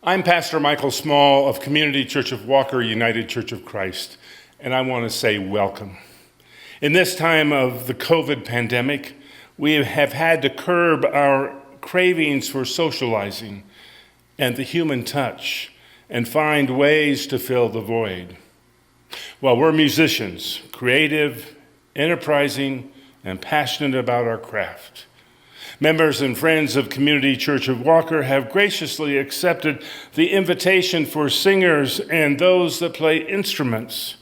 I'm Pastor Michael Small of Community Church of Walker United Church of Christ, and I want to say welcome. In this time of the COVID pandemic, we have had to curb our cravings for socializing and the human touch and find ways to fill the void. Well, we're musicians, creative, enterprising, and passionate about our craft. Members and friends of Community Church of Walker have graciously accepted the invitation for singers and those that play instruments.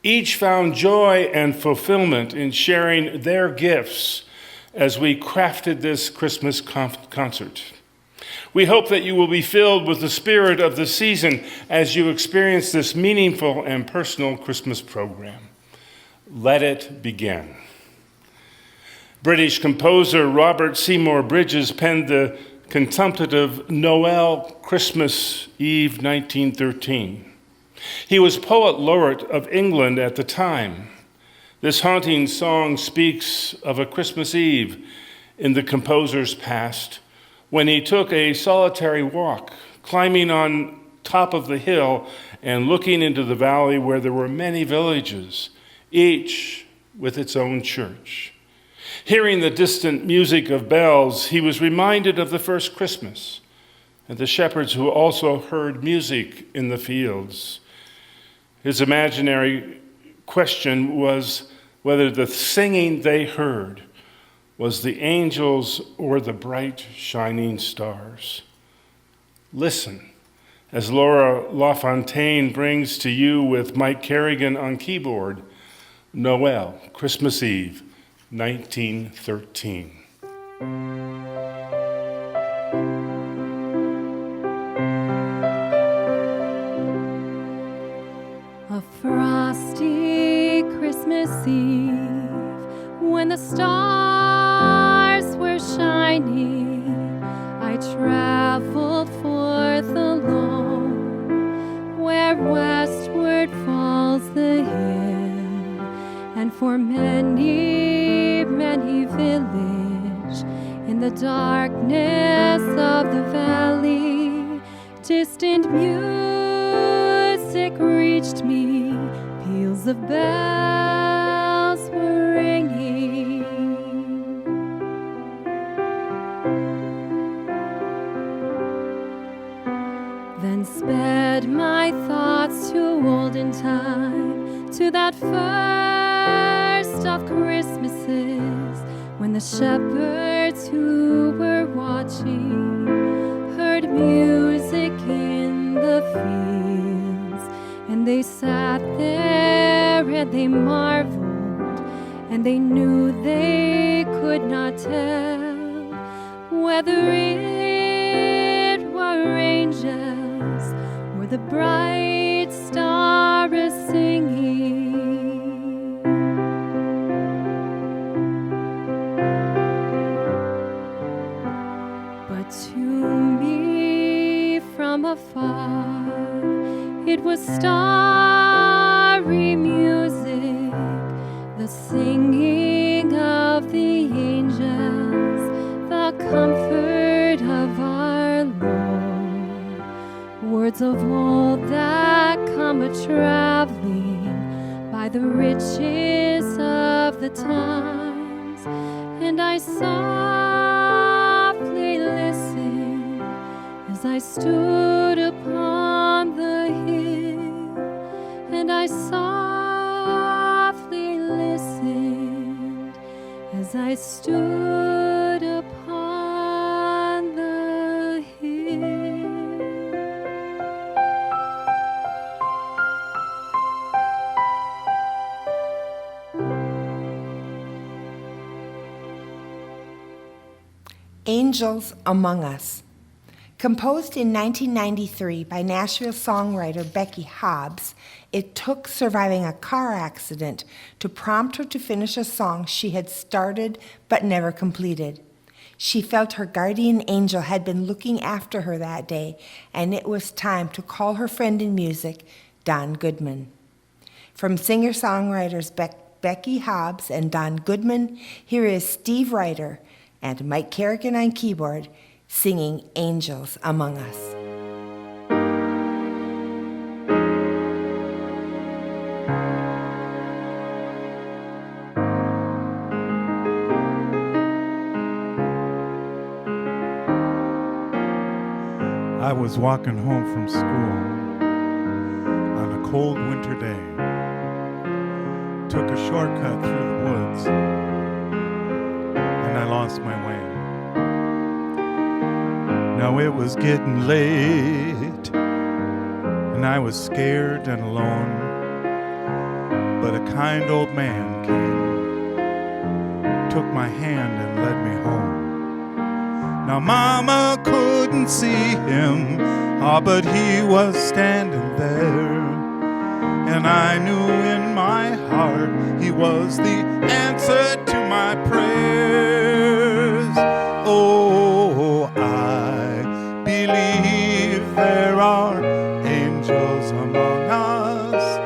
Each found joy and fulfillment in sharing their gifts as we crafted this Christmas concert. We hope that you will be filled with the spirit of the season as you experience this meaningful and personal Christmas program. Let it begin. British composer Robert Seymour Bridges penned the contemplative Noel Christmas Eve 1913. He was poet laureate of England at the time. This haunting song speaks of a Christmas Eve in the composer's past when he took a solitary walk, climbing on top of the hill and looking into the valley where there were many villages, each with its own church. Hearing the distant music of bells, he was reminded of the first Christmas and the shepherds who also heard music in the fields. His imaginary question was whether the singing they heard was the angels or the bright shining stars. Listen as Laura LaFontaine brings to you with Mike Kerrigan on keyboard, Noel, Christmas Eve, 1913. A frosty Christmas Eve, when the stars were shining, I traveled forth alone, where westward falls the hill, and for many village, in the darkness of the valley, distant music reached me, peals of bells were ringing. Then sped my thoughts to olden time, to that first of Christmases, when the shepherds who were watching heard music in the fields, and they sat there and they marveled, and they knew they could not tell whether it were angels or the bright stars singing. To me from afar, it was starry music, the singing of the angels, the comfort of our Lord, words of old that come a-traveling by the riches of the times, and I softly listened as I stood upon the hill, and I softly listened as I stood upon the hill. Angels Among Us. Composed in 1993 by Nashville songwriter Becky Hobbs, it took surviving a car accident to prompt her to finish a song she had started but never completed. She felt her guardian angel had been looking after her that day, and it was time to call her friend in music, Don Goodman. From singer-songwriters Becky Hobbs and Don Goodman, here is Steve Ryder and Mike Kerrigan on keyboard, singing Angels Among Us. I was walking home from school on a cold winter day. Took a shortcut through the woods and I lost my way. Now it was getting late and I was scared and alone, but a kind old man came, took my hand and led me home. Now Mama couldn't see him, but he was standing there. And I knew in my heart he was the answer to my prayers. Oh, I believe there are angels among us,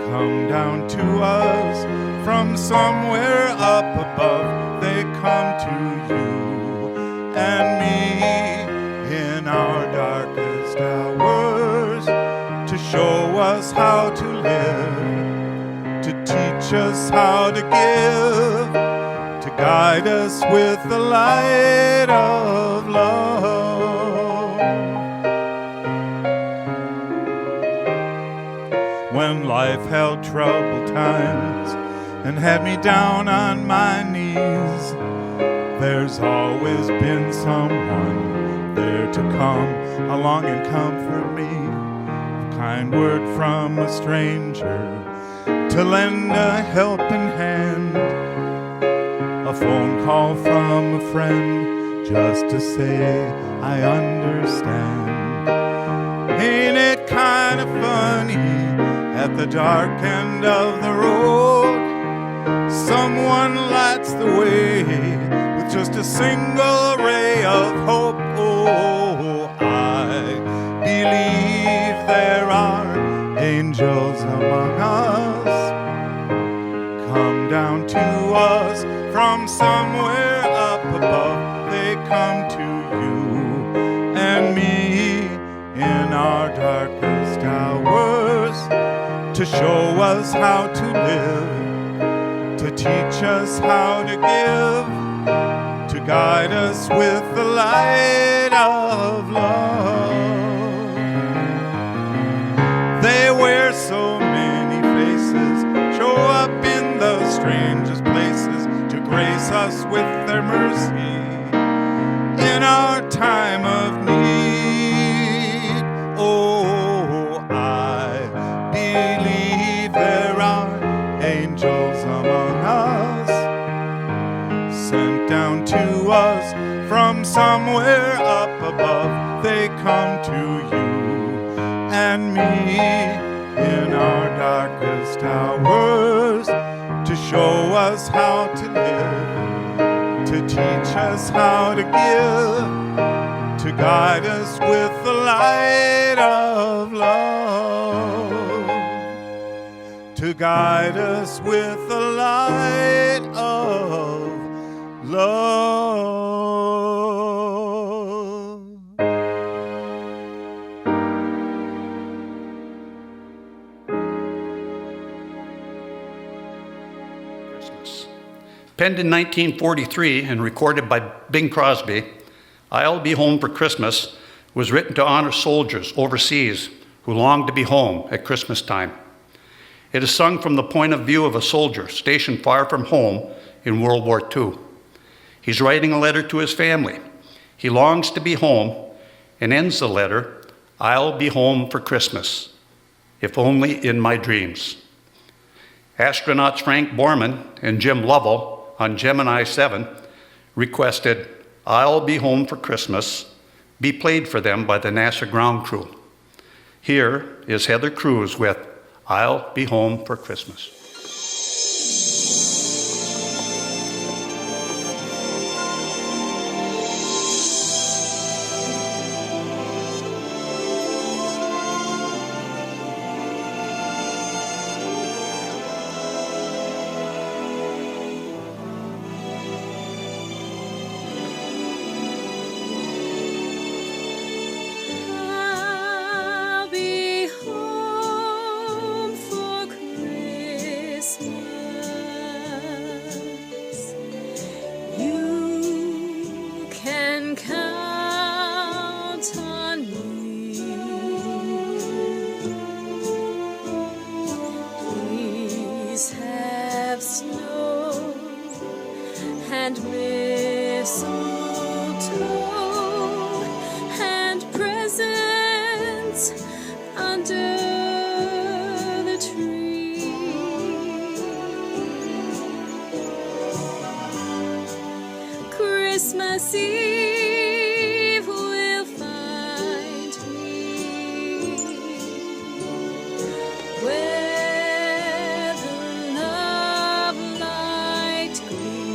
come down to us from somewhere up above. They come to you and me in our darkest hours to show us how to live, to teach us how to give, to guide us with the light of love. When life held troubled times and had me down on my knees, there's always been someone there to come along and comfort me. A kind word from a stranger to lend a helping hand, a phone call from a friend just to say I understand. Ain't it kind of funny at the dark end of the road, someone lights the way with just a single ray of hope. Oh, I believe there are angels among us, come down to us from somewhere up above. They come to you and me in our darkest hours to show us how to live, to teach us how to give, to guide us with the light of love. They wear so many faces, show up in the strangest places to grace us with their mercy in our time of need. Oh, I believe there are angels among us, sent down to us from somewhere up above. They come to you and me in our darkest hours to show us how to live, to teach us how to give, to guide us with the light of love, to guide us with the light of love. Christmas. Penned in 1943 and recorded by Bing Crosby, I'll Be Home for Christmas was written to honor soldiers overseas who long to be home at Christmas time. It is sung from the point of view of a soldier stationed far from home in World War II. He's writing a letter to his family. He longs to be home and ends the letter, "I'll be home for Christmas, if only in my dreams." Astronauts Frank Borman and Jim Lovell on Gemini 7 requested "I'll Be Home for Christmas" be played for them by the NASA ground crew. Here is Heather Cruz with "I'll Be Home for Christmas." I'll be home for and mistletoe and presents under the tree. Christmas Eve will find me where the love light gleams.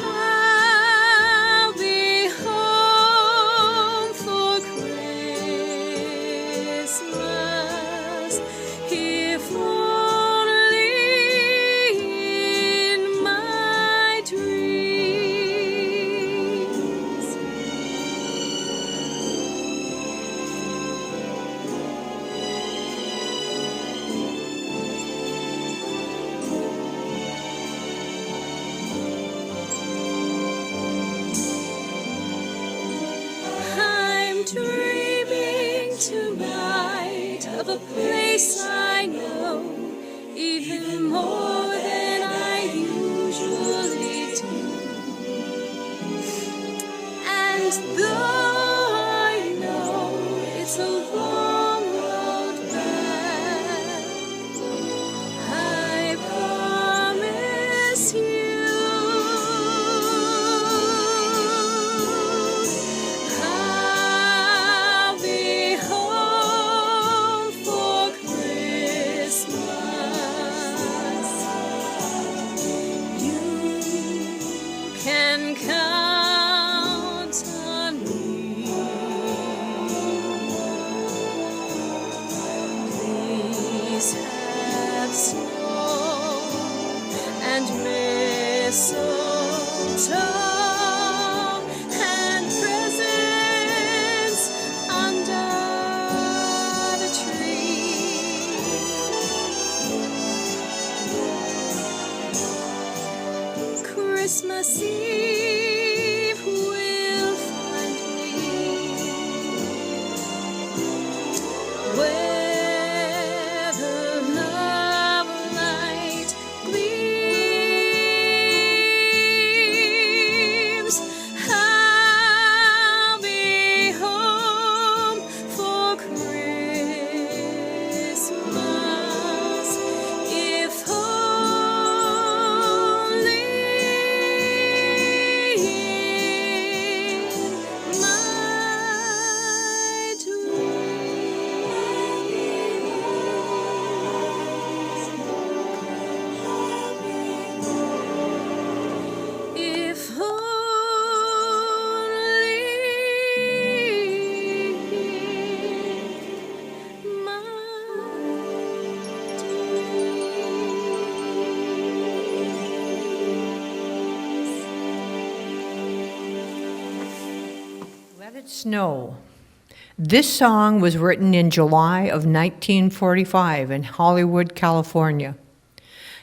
I'll be home for Christmas, if only in my dreams. I'm dreaming tonight of a place I know, even more than I usually do. And though I know it's a long road back, I promise you I'll be home for Christmas. You can count on me. Please have snow and mistletoe and presents under the tree. Christmas Eve will find me where the love light gleams. I'll be home for Christmas, if only in my dreams. If only my dreams. Let It Snow. This song was written in July of 1945 in Hollywood, California.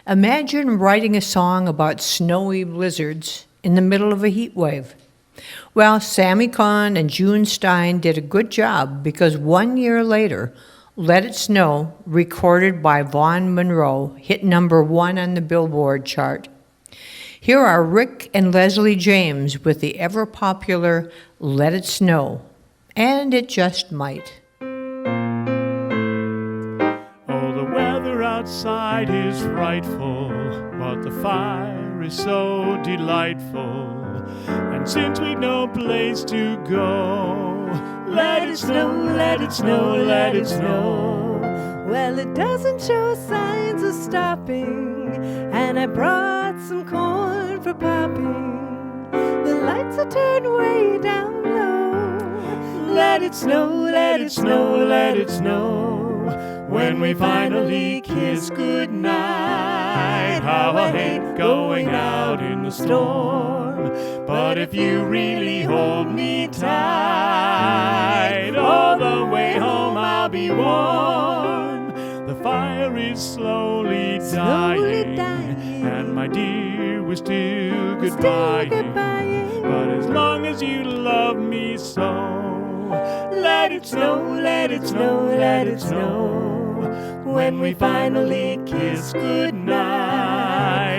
Imagine writing a song about snowy blizzards in the middle of a heat wave. Well, Sammy Kahn and June Stein did a good job because 1 year later, Let It Snow, recorded by Vaughn Monroe, hit #1 on the Billboard chart. Here are Rick and Leslie James with the ever-popular Let It Snow, and it just might. Oh, the weather outside is frightful, but the fire is so delightful. And since we've no place to go, let it snow, let it snow, let it snow. Well, it doesn't show signs of stopping, and I brought some corn for popping. The lights are turned way down low. Let it snow, let it snow, let it snow. When we finally kiss goodnight, how I hate going out in the storm. But if you really hold me tight, all the way home I'll be warm. The fire is slowly dying, and my dear, we're still goodbying. But as long as you love me so, let it snow, let it snow, let it snow. When we finally kiss goodnight.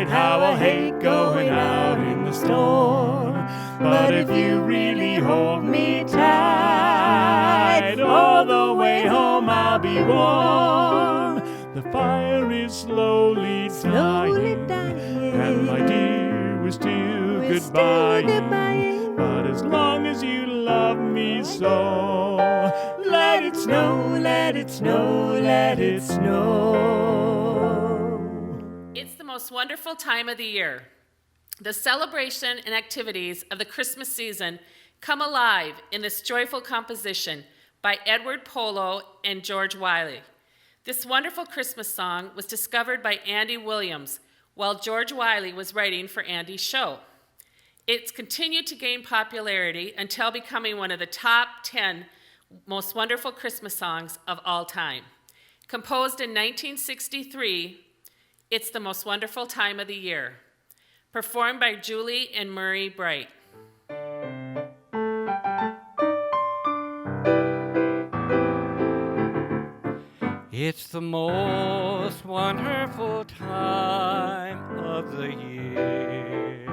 night, how I'll hate going out in the storm. But if you really hold me tight, all the way home I'll be warm. The fire is slowly dying, and my dear, we're still goodbying. But as long as you love me so, let it snow, let it snow, let it snow. It's the most wonderful time of the year. The celebration and activities of the Christmas season come alive in this joyful composition by Edward Polo and George Wiley. This wonderful Christmas song was discovered by Andy Williams while George Wiley was writing for Andy's show. It's continued to gain popularity until becoming one of the top 10 most wonderful Christmas songs of all time. Composed in 1963, it's the most wonderful time of the year. Performed by Julie and Murray Bright. It's the most wonderful time of the year,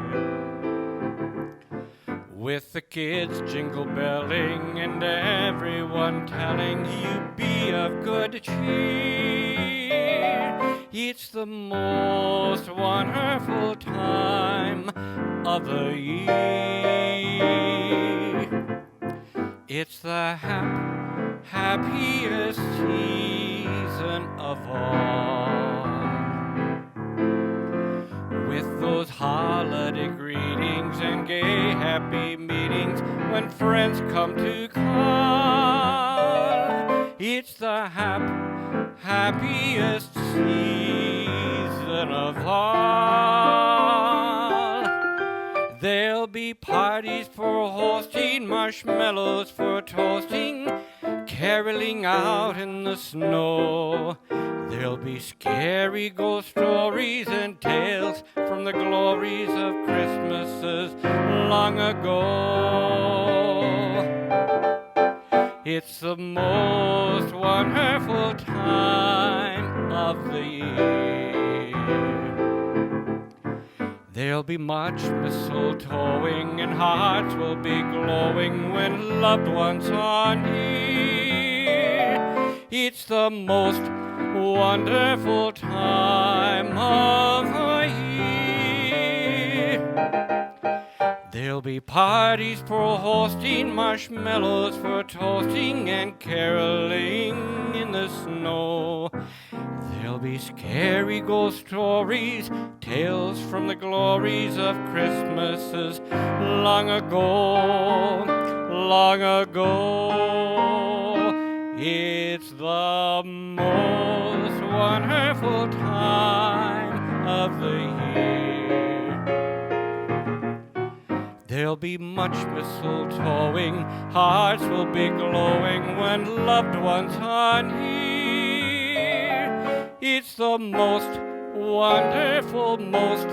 with the kids jingle belling and everyone telling you be of good cheer. It's the most wonderful time of the year. It's the happiest season of all, with those holiday greetings and gay happy meetings when friends come to call. It's the happiest season of all. There'll be parties for hosting, marshmallows for toasting, caroling out in the snow. There'll be scary ghost stories and tales from the glories of Christmases long ago. It's the most wonderful time of the year. There'll be much mistletoeing and hearts will be glowing when loved ones are near. It's the most wonderful time of the year. There'll be parties for hosting, marshmallows for toasting, and caroling in the snow. There'll be scary ghost stories, tales from the glories of Christmases long ago, long ago. It's the most wonderful time of the year. There'll be much mistletoeing, hearts will be glowing when loved ones are near. It's the most wonderful, most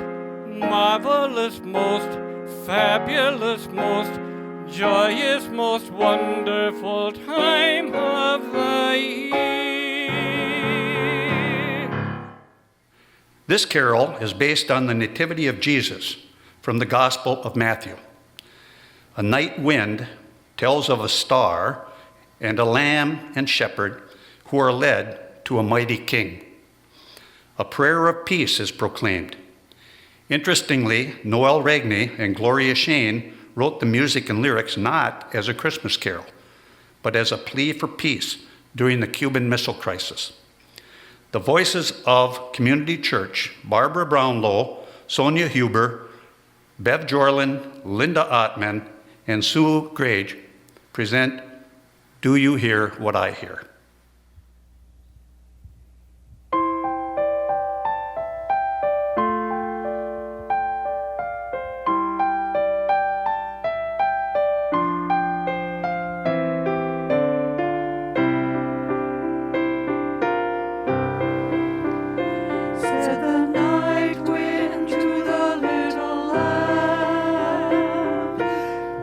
marvelous, most fabulous, most joyous, most wonderful time of the year. This carol is based on the Nativity of Jesus from the Gospel of Matthew. A night wind tells of a star and a lamb and shepherd who are led to a mighty king. A prayer of peace is proclaimed. Interestingly, Noel Regney and Gloria Shane wrote the music and lyrics not as a Christmas carol, but as a plea for peace during the Cuban Missile Crisis. The voices of Community Church, Barbara Brownlow, Sonia Huber, Bev Jorlin, Linda Ottman, and Sue Grage present Do You Hear What I Hear?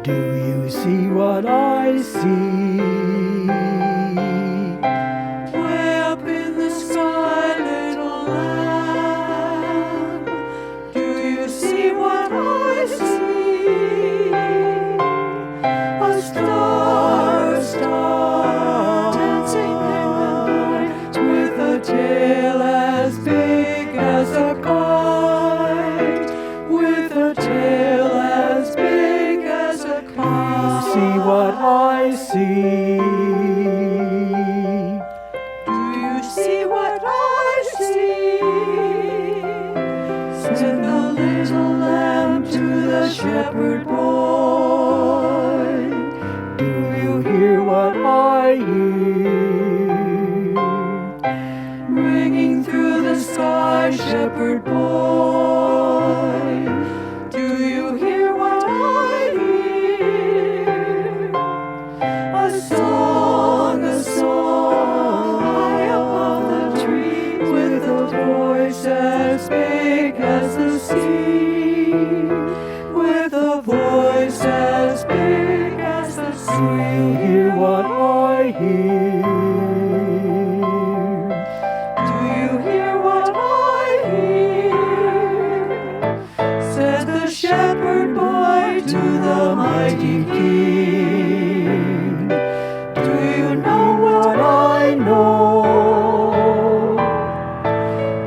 Do you see what I see? shepherd boy. Do you hear what I hear? Ringing through the sky, shepherd boy. Do you hear what I hear? A song, high above the trees, with a voice as big as the sea, with a voice as big as the sea. Do you hear what I hear? Do you hear what I hear? Said the shepherd boy to the mighty king. Do you know what I know?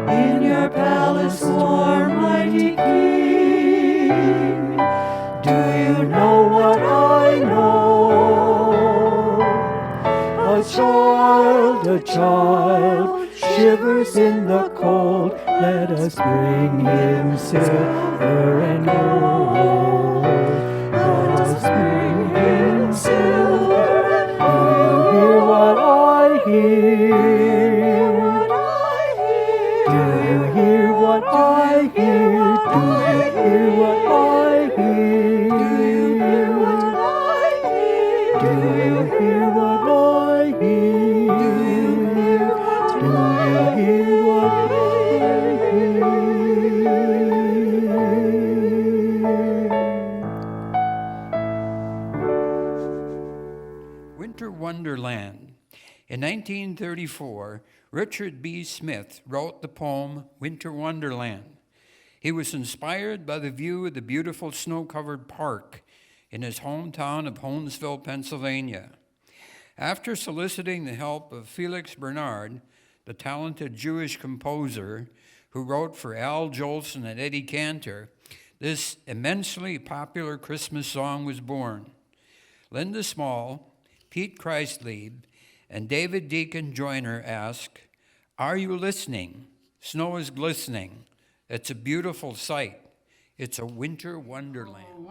In your palace warm, mighty king, do you know what I know? A child shivers in the cold. Let us bring him silver and gold. Let us bring him silver and gold. Do you hear what I hear? Do you hear what I hear? Do you hear what I hear? Do you hear what I hear? Do you hear what I hear? Do you hear what I hear? Winter Wonderland. In 1934, Richard B. Smith wrote the poem Winter Wonderland. He was inspired by the view of the beautiful snow-covered park in his hometown of Honesville, Pennsylvania. After soliciting the help of Felix Bernard, the talented Jewish composer who wrote for Al Jolson and Eddie Cantor, this immensely popular Christmas song was born. Linda Small, Pete Kreislieb, and David Deacon Joyner ask, "Are you listening? Snow is glistening. It's a beautiful sight. It's a winter wonderland."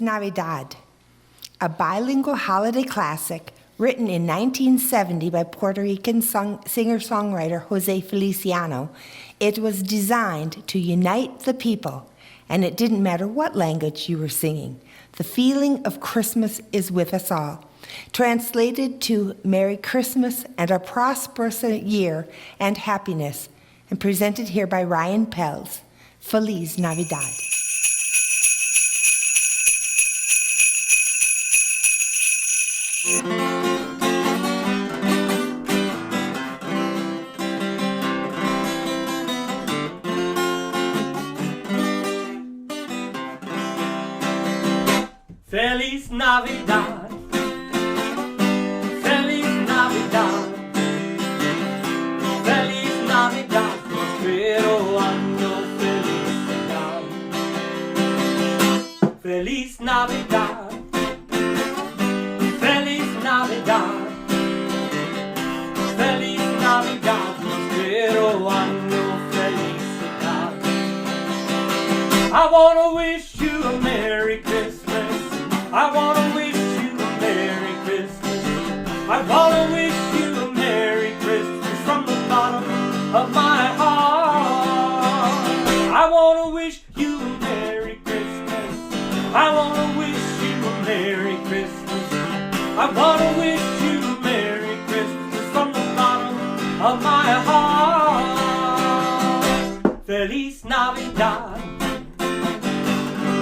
Navidad, a bilingual holiday classic written in 1970 by Puerto Rican singer-songwriter Jose Feliciano. It was designed to unite the people, and it didn't matter what language you were singing. The feeling of Christmas is with us all. Translated to Merry Christmas and a prosperous year and happiness, and presented here by Ryan Pels. Feliz Navidad. Feliz Navidad, Feliz Navidad, Feliz Navidad, prospero año, felicidad. Feliz Navidad, Feliz Navidad, Feliz Navidad, prospero año, felicidad. I wanna wish you a Merry Christmas. I wanna wish you a Merry Christmas. I wanna wish you a Merry Christmas from the bottom of my heart. I wanna wish you a Merry Christmas. I wanna wish you a Merry Christmas. I wanna wish you a Merry Christmas from the bottom of my heart. Feliz Navidad.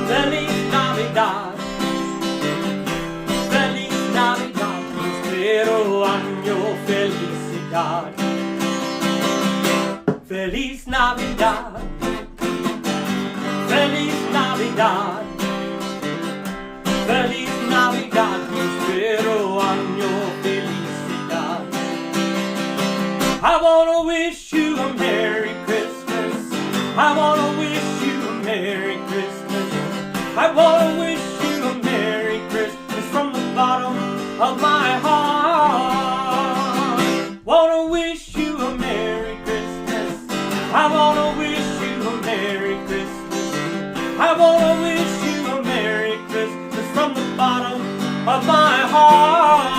Feliz Navidad. Prospero año, felicidad. Feliz Navidad. Feliz Navidad. Feliz Navidad. Prospero año, felicidad. I wanna wish you a Merry Christmas. I wanna wish you a Merry Christmas. I wanna wish you a Merry Christmas from the bottom of my heart. Wanna wish you a Merry Christmas. I wanna wish you a Merry Christmas. I wanna wish you a Merry Christmas from the bottom of my heart.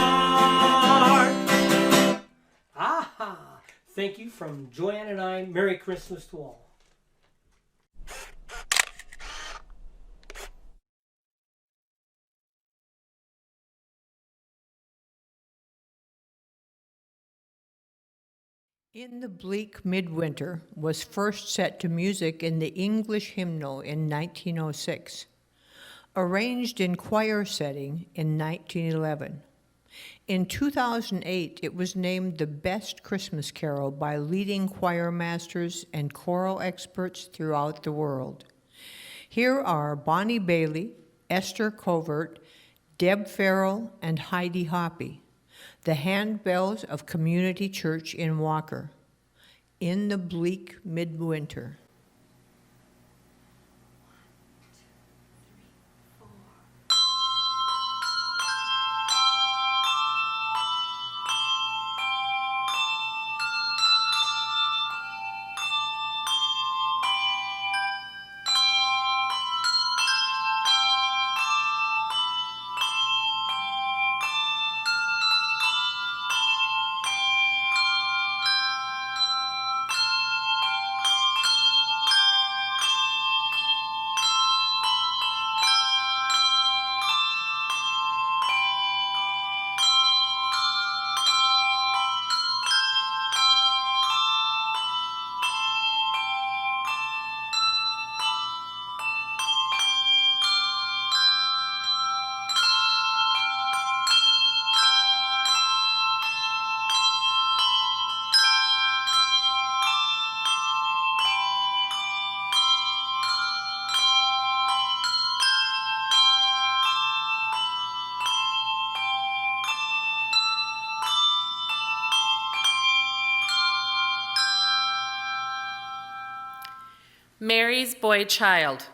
Aha! Thank you from Joanne and I. Merry Christmas to all. In the Bleak Midwinter was first set to music in the English hymnal in 1906, arranged in choir setting in 1911. In 2008, it was named the best Christmas carol by leading choir masters and choral experts throughout the world. Here are Bonnie Bailey, Esther Covert, Deb Farrell, and Heidi Hoppy, the handbells of Community Church in Walker, in the Bleak Midwinter. Mary's Boy Child.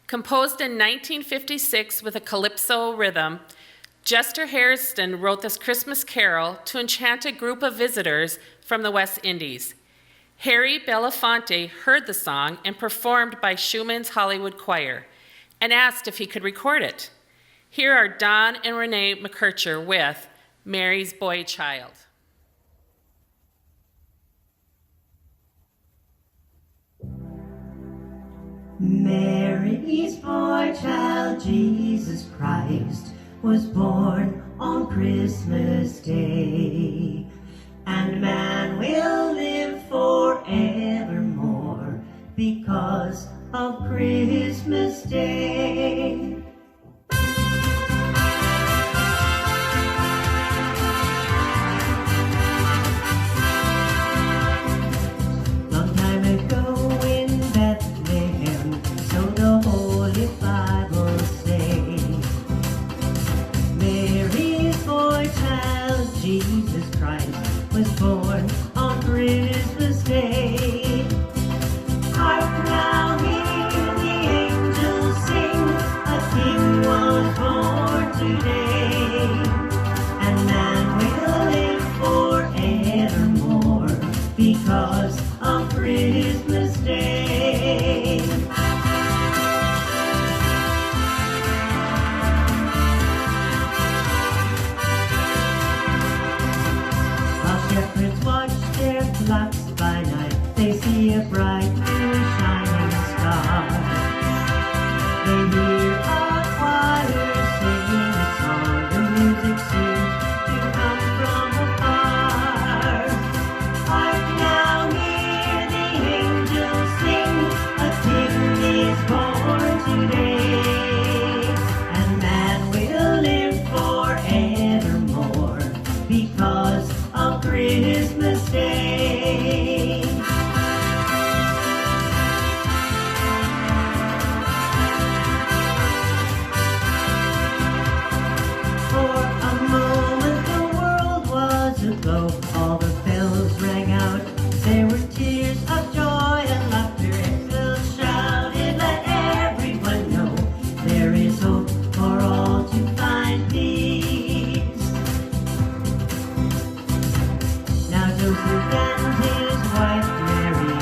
Composed in 1956 with a calypso rhythm, Chester Hairston wrote this Christmas carol to enchant a group of visitors from the West Indies. Harry Belafonte heard the song and performed by Schumann's Hollywood Choir and asked if he could record it. Here are Don and Renee McKercher with Mary's Boy Child. Mary's boy child, Jesus Christ, was born on Christmas Day, and man will live forevermore because of Christmas Day. Long time ago in Bethlehem, so the Holy Bible say, Mary's boy child, Jesus Christ, was born on Christmas Day. Hark now, hear the angels sing, a king was born today, and man will live forevermore because of Christmas Day. While shepherds watch their flocks by night, they see a bright new shining star. They hear a choir singing a song, the music seems to come from afar. Hark now, hear the angels sing, a king is born today, and man will live forevermore because of Christmas Day. For a moment the world was aglow, all the bells rang out, there were tears of joy and laughter, angels shouted, let everyone know there is hope for all to find peace. Now Joseph and his wife Mary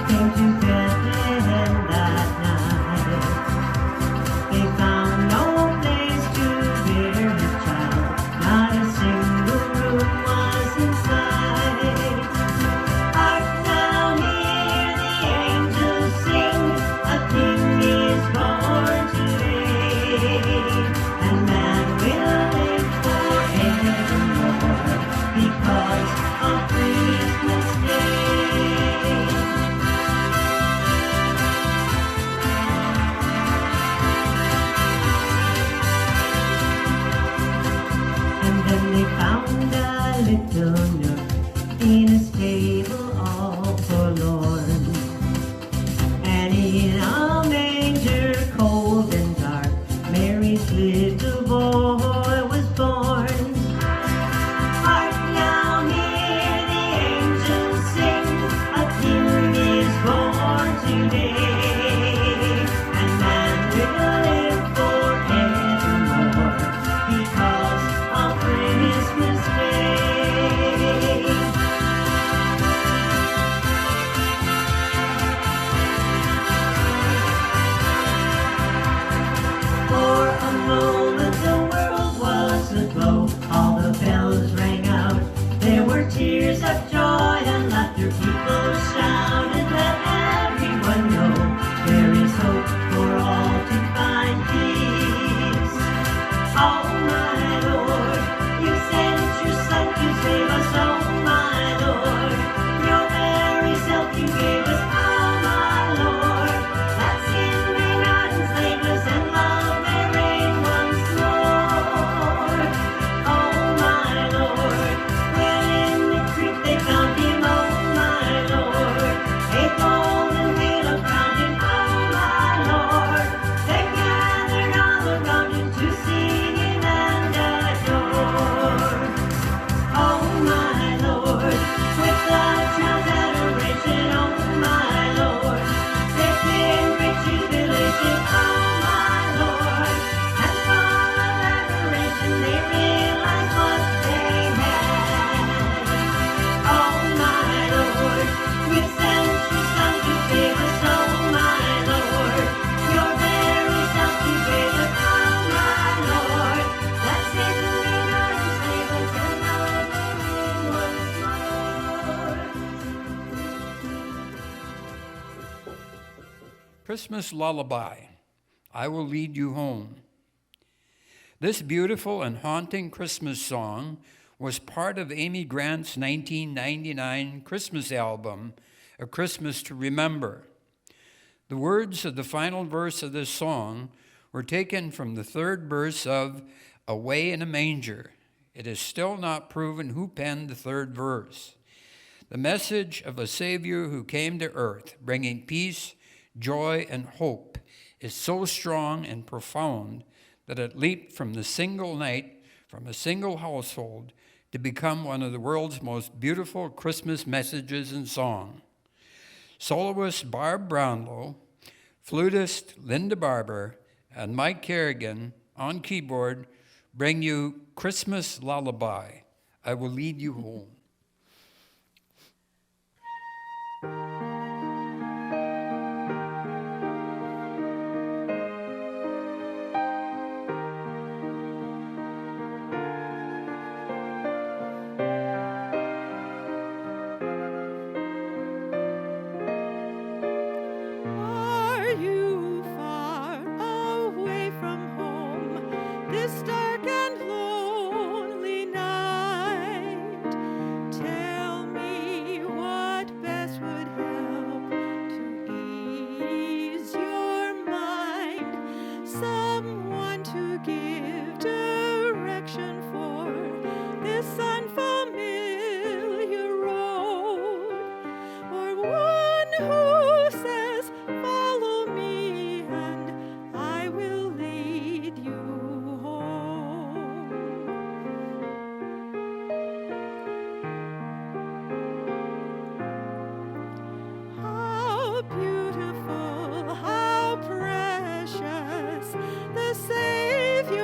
came to Bethlehem that night. They found no place to bear his child, not a single room was inside. Hark now, hear the angels sing, a king is born today, and man will live forevermore because of Christmas Day. And then they found a little nook in a stable all forlorn, and in a manger cold and dark, Mary's little boy was born. Hark now, hear the angels sing, a king is born today, and man will live forevermore because of Christmas Day. For a moment the world was aglow, all the bells rang out, there were tears of joy and laughter, people shouted, let everyone know there is hope for all to find peace. Oh my Lord, you sent your Son to save us, oh my Lord, your very self you gave us, oh my Lord, that sin may not enslave us and love may reign once more. Oh my Lord, when in the creek they found him, oh my Lord, a golden halo crowned him, oh my Lord, they gathered all around him to see him and adore. Oh my Lord. Christmas lullaby, I Will Lead You Home. This beautiful and haunting Christmas song was part of Amy Grant's 1999 Christmas album, A Christmas to Remember. The words of the final verse of this song were taken from the third verse of Away in a Manger. It is still not proven who penned the third verse. The message of a Savior who came to earth, bringing peace, joy, and hope, is so strong and profound that it leaped from the single night, from a single household, to become one of the world's most beautiful Christmas messages in song. Soloist Barb Brownlow, flutist Linda Barber, and Mike Kerrigan on keyboard bring you Christmas Lullaby, I Will Lead You Home. Are you far away from home this dark and lonely night? Tell me what best would help to ease your mind. Someone to give direction for this unfamiliar road, or one who says, follow me and I will lead you home. How beautiful, how precious, the Savior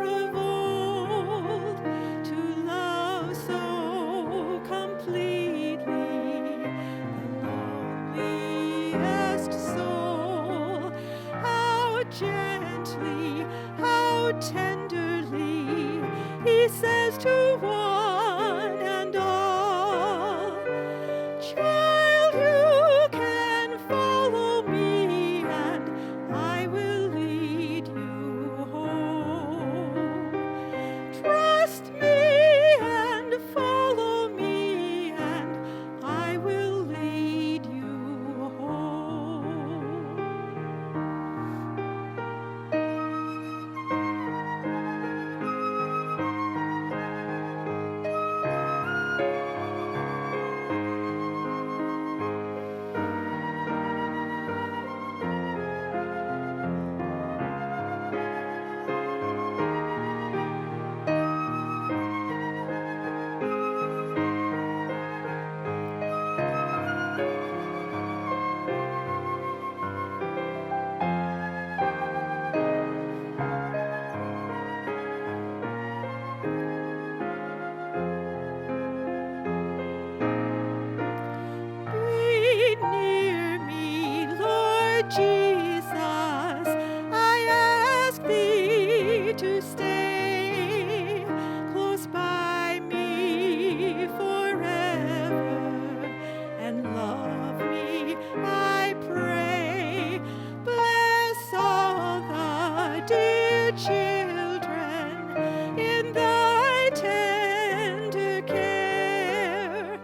of old, to love so completely the loneliest soul. How gently, how tenderly he says to one and all, child, you can follow me and I will lead you home. Trust me and follow me and I will lead you home. Be near me, Lord Jesus, I ask thee to stay close by me forever and love me, I pray. Bless all the dear children in thy tender care,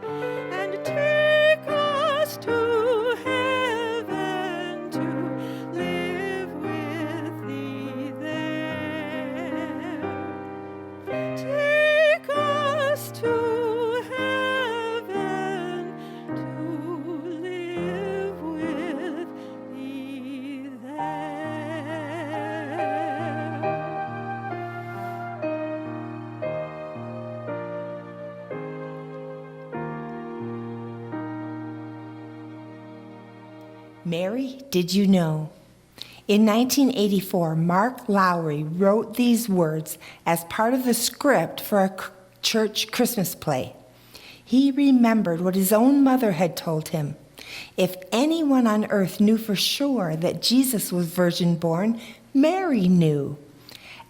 and take us to heaven to live with thee there. Take us to heaven to live with thee there. Mary, did you know? In 1984, Mark Lowry wrote these words as part of the script for a church Christmas play. He remembered what his own mother had told him. If anyone on earth knew for sure that Jesus was virgin born, Mary knew.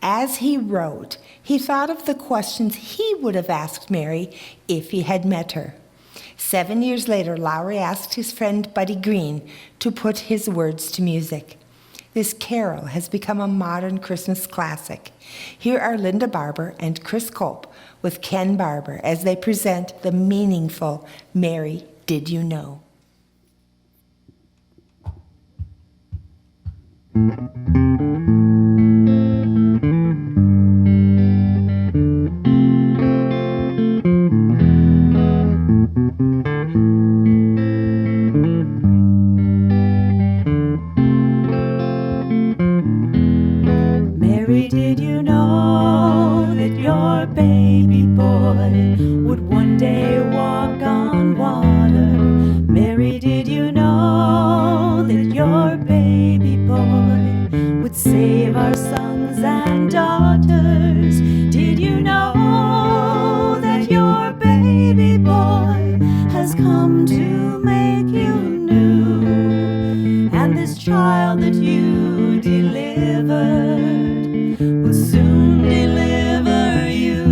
As he wrote, he thought of the questions he would have asked Mary if he had met her. 7 years later, Lowry asked his friend Buddy Green to put his words to music. This carol has become a modern Christmas classic. Here are Linda Barber and Chris Culp with Ken Barber as they present the meaningful Mary, Did You Know? Mary, did you know that your baby boy would one day walk on water? Mary, did you know that your baby boy would save our sons and daughters? Did you know that your baby boy has come to make you new? And this child that you delivered will soon deliver you.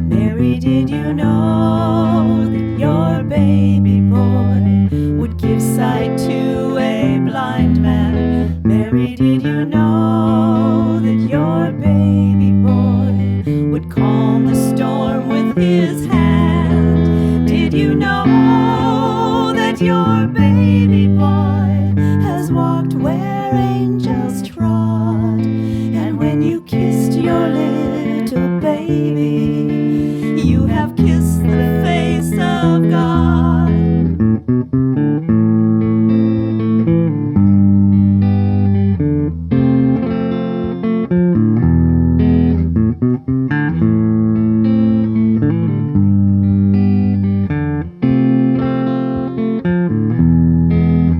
Mary, did you know that your baby boy would give sight to a blind man? Mary, did you know that your baby boy would calm the storm with his hand? Did you know that your baby boy has walked where angels trod? And when you kissed your little baby, you have kissed the face of God.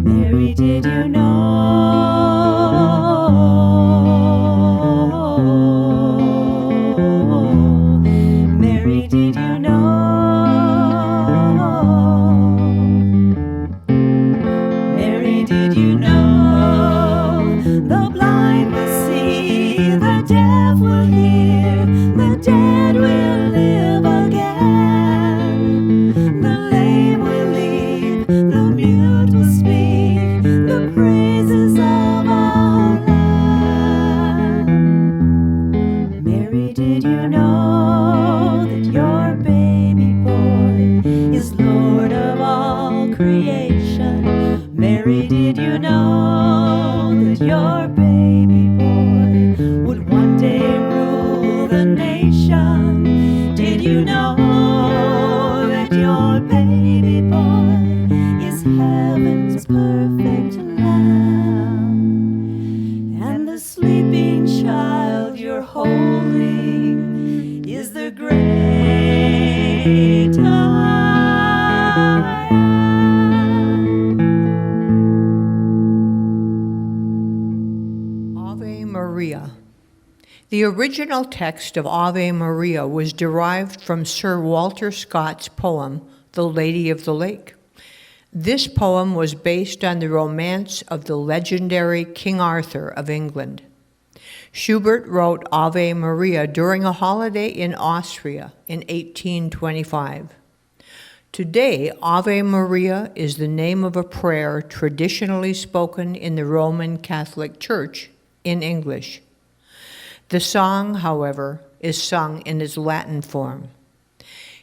Mary, did you know? Mary, did you know? Mary, did you know? The blind will see, the deaf will hear, the dead will live again. The lame will leap, the mute will speak, the praises of our land. Mary, did you know that your baby boy is Lord of all creation? Mary, did you know that your baby boy would one day rule the nation? Did you know that your baby boy is heaven's perfect lamb? And the sleeping child you're holding is the great I am. Ave Maria. The original text of Ave Maria was derived from Sir Walter Scott's poem, The Lady of the Lake. This poem was based on the romance of the legendary King Arthur of England. Schubert wrote Ave Maria during a holiday in Austria in 1825. Today, Ave Maria is the name of a prayer traditionally spoken in the Roman Catholic Church in English. The song, however, is sung in its Latin form.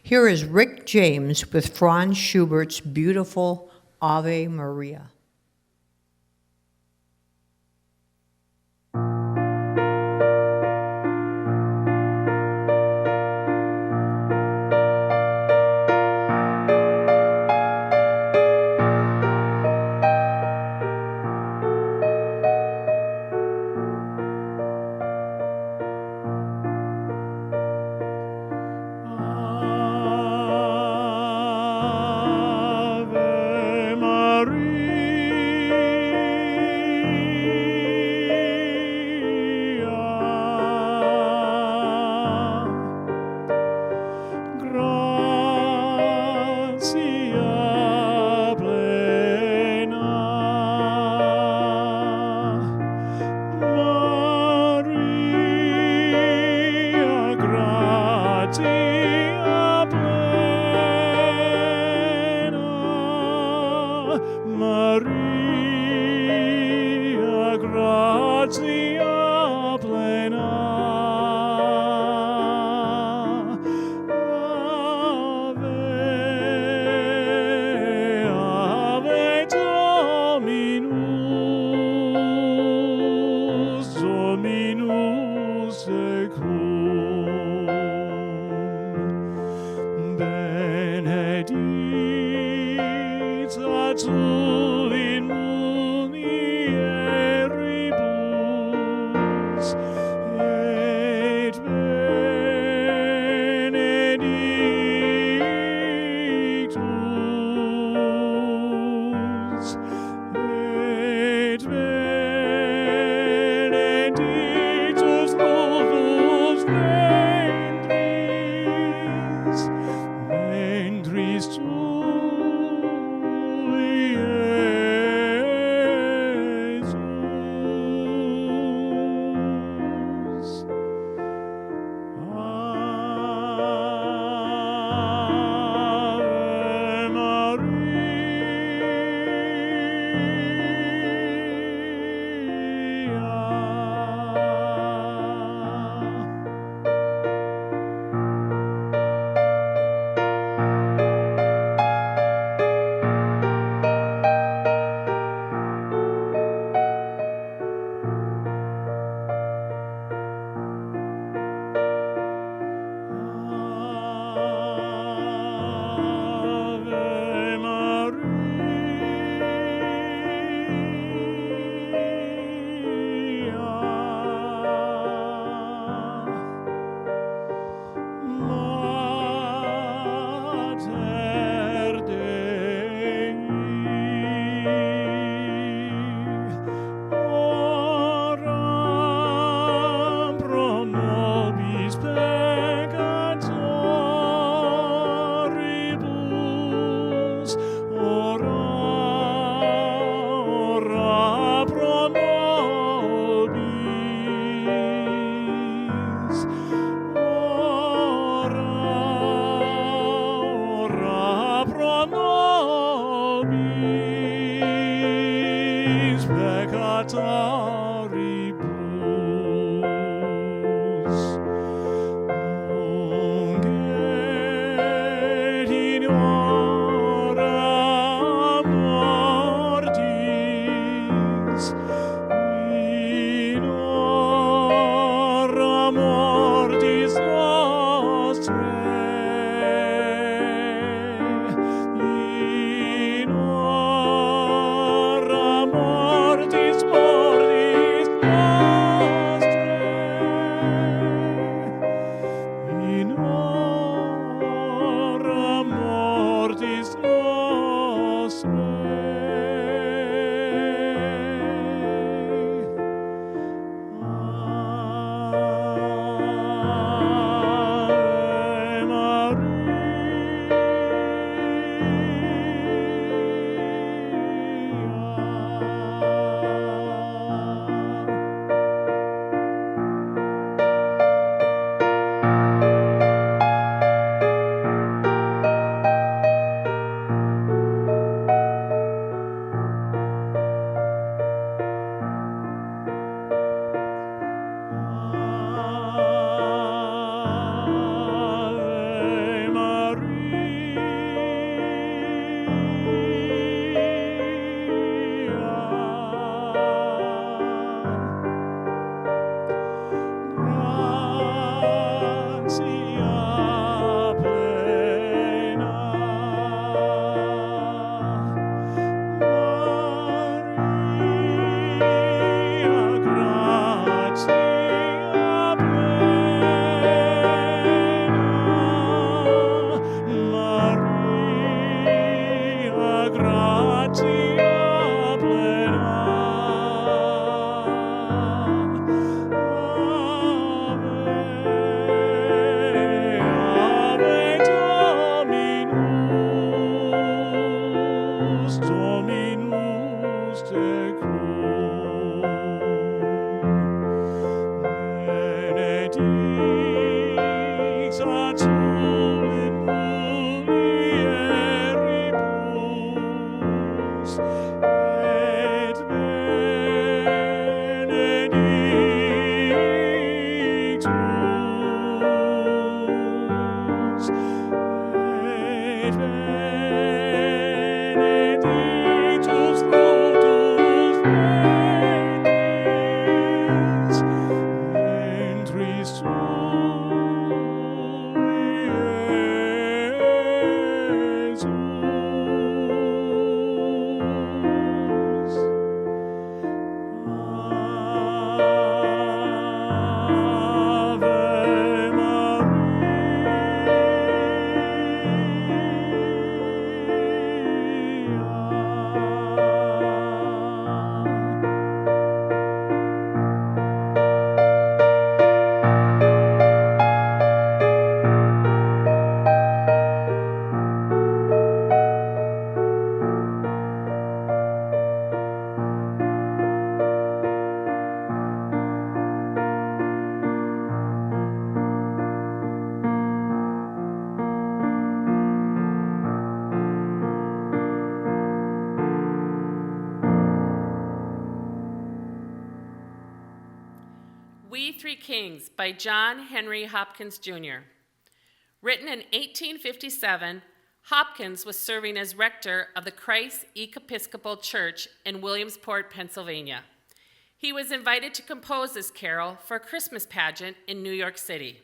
Here is Rick James with Franz Schubert's beautiful Ave Maria. Ave Maria. Gratia plena, Ave Dominus, Dominus tecum, benedicta tu in mulieribus, We Three Kings by John Henry Hopkins, Jr. Written in 1857, Hopkins was serving as rector of the Christ Episcopal Church in Williamsport, Pennsylvania. He was invited to compose this carol for a Christmas pageant in New York City.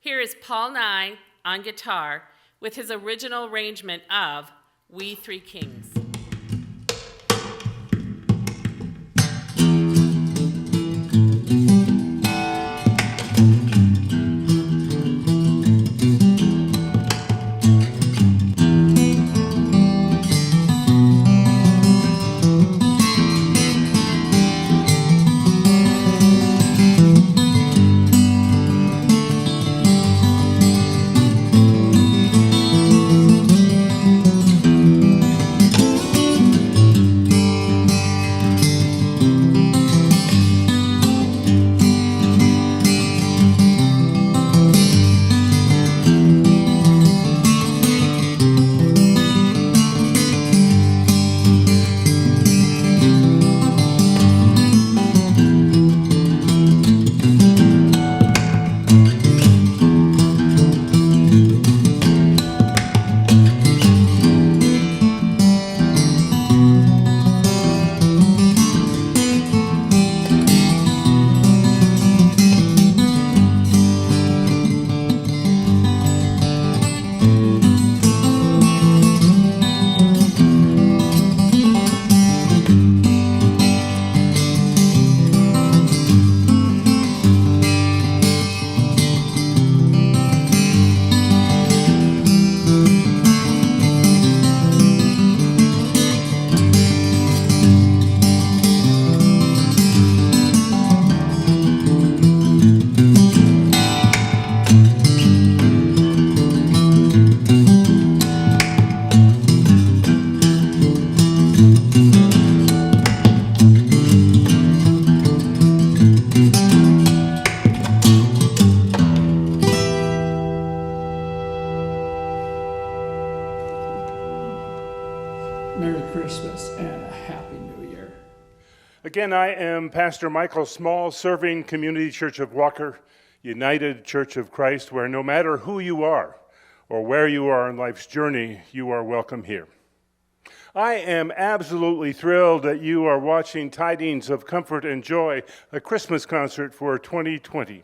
Here is Paul Nye on guitar with his original arrangement of We Three Kings. Merry Christmas and a Happy New Year. Again, I am Pastor Michael Small, serving Community Church of Walker, United Church of Christ, where no matter who you are or where you are in life's journey, you are welcome here. I am absolutely thrilled that you are watching Tidings of Comfort and Joy, a Christmas concert for 2020.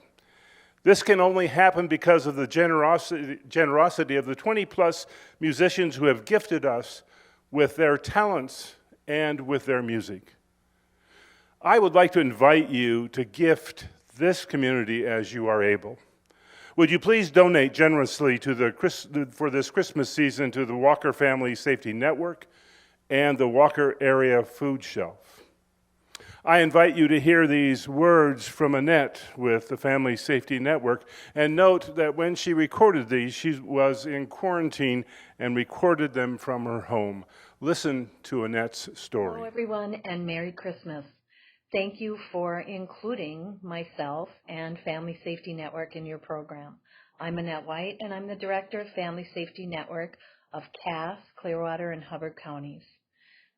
This can only happen because of the generosity of the 20-plus musicians who have gifted us with their talents and with their music. I would like to invite you to gift this community as you are able. Would you please donate generously for this Christmas season to the Walker Family Safety Network and the Walker Area Food Shelf? I invite you to hear these words from Annette with the Family Safety Network, and note that when she recorded these, she was in quarantine and recorded them from her home. Listen to Annette's story. Hello, everyone, and Merry Christmas. Thank you for including myself and Family Safety Network in your program. I'm Annette White, and I'm the Director of Family Safety Network of Cass, Clearwater, and Hubbard counties.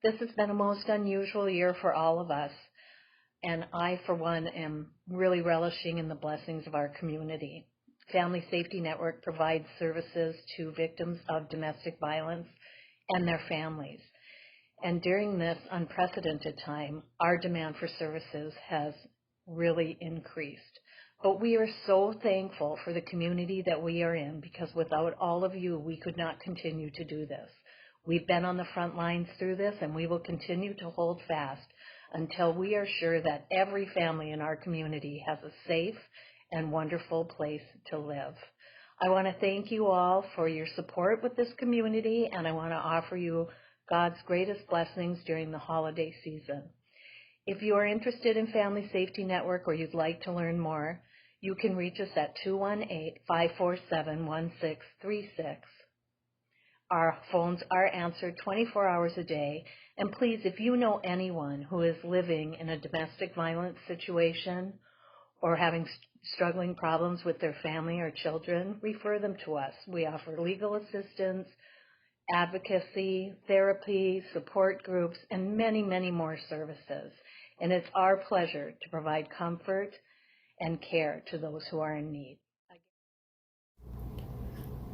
This has been a most unusual year for all of us, and I, for one, am really relishing in the blessings of our community. Family Safety Network provides services to victims of domestic violence and their families. And during this unprecedented time, our demand for services has really increased. But we are so thankful for the community that we are in, because without all of you, we could not continue to do this. We've been on the front lines through this, and we will continue to hold fast until we are sure that every family in our community has a safe and wonderful place to live. I want to thank you all for your support with this community, and I want to offer you God's greatest blessings during the holiday season. If you are interested in Family Safety Network or you'd like to learn more, you can reach us at 218-547-1636. Our phones are answered 24 hours a day, and please, if you know anyone who is living in a domestic violence situation or having struggling problems with their family or children, refer them to us. We offer legal assistance, advocacy, therapy, support groups, and many, many more services. And it's our pleasure to provide comfort and care to those who are in need.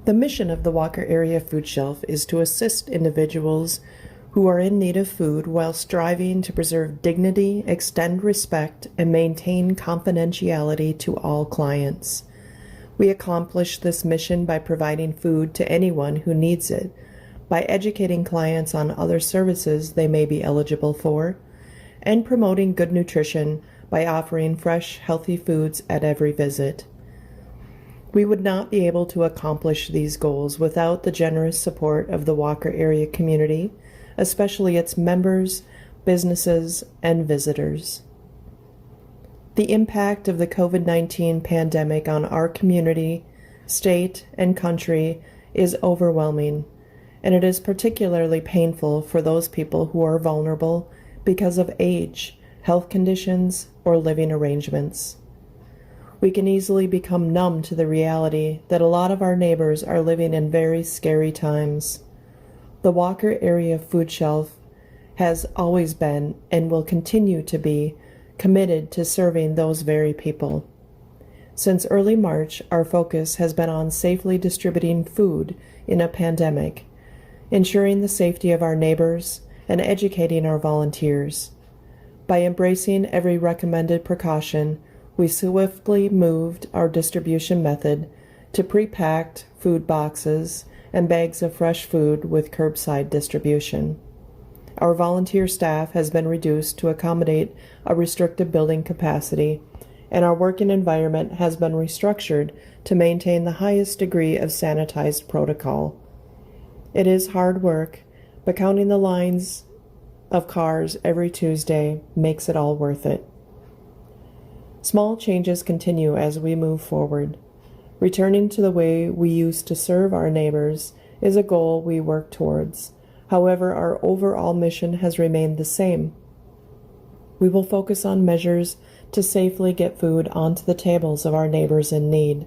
The mission of the Walker Area Food Shelf is to assist individuals who are in need of food while striving to preserve dignity, extend respect, and maintain confidentiality to all clients. We accomplish this mission by providing food to anyone who needs it, by educating clients on other services they may be eligible for, and promoting good nutrition by offering fresh, healthy foods at every visit. We would not be able to accomplish these goals without the generous support of the Walker area community, especially its members, businesses, and visitors. The impact of the COVID-19 pandemic on our community, state, and country is overwhelming, and it is particularly painful for those people who are vulnerable because of age, health conditions, or living arrangements. We can easily become numb to the reality that a lot of our neighbors are living in very scary times. The Walker Area Food Shelf has always been and will continue to be committed to serving those very people. Since early March, our focus has been on safely distributing food in a pandemic, ensuring the safety of our neighbors, and educating our volunteers. By embracing every recommended precaution, we swiftly moved our distribution method to pre-packed food boxes and bags of fresh food with curbside distribution. Our volunteer staff has been reduced to accommodate a restricted building capacity, and our working environment has been restructured to maintain the highest degree of sanitized protocol. It is hard work, but counting the lines of cars every Tuesday makes it all worth it. Small changes continue as we move forward. Returning to the way we used to serve our neighbors is a goal we work towards. However, our overall mission has remained the same. We will focus on measures to safely get food onto the tables of our neighbors in need.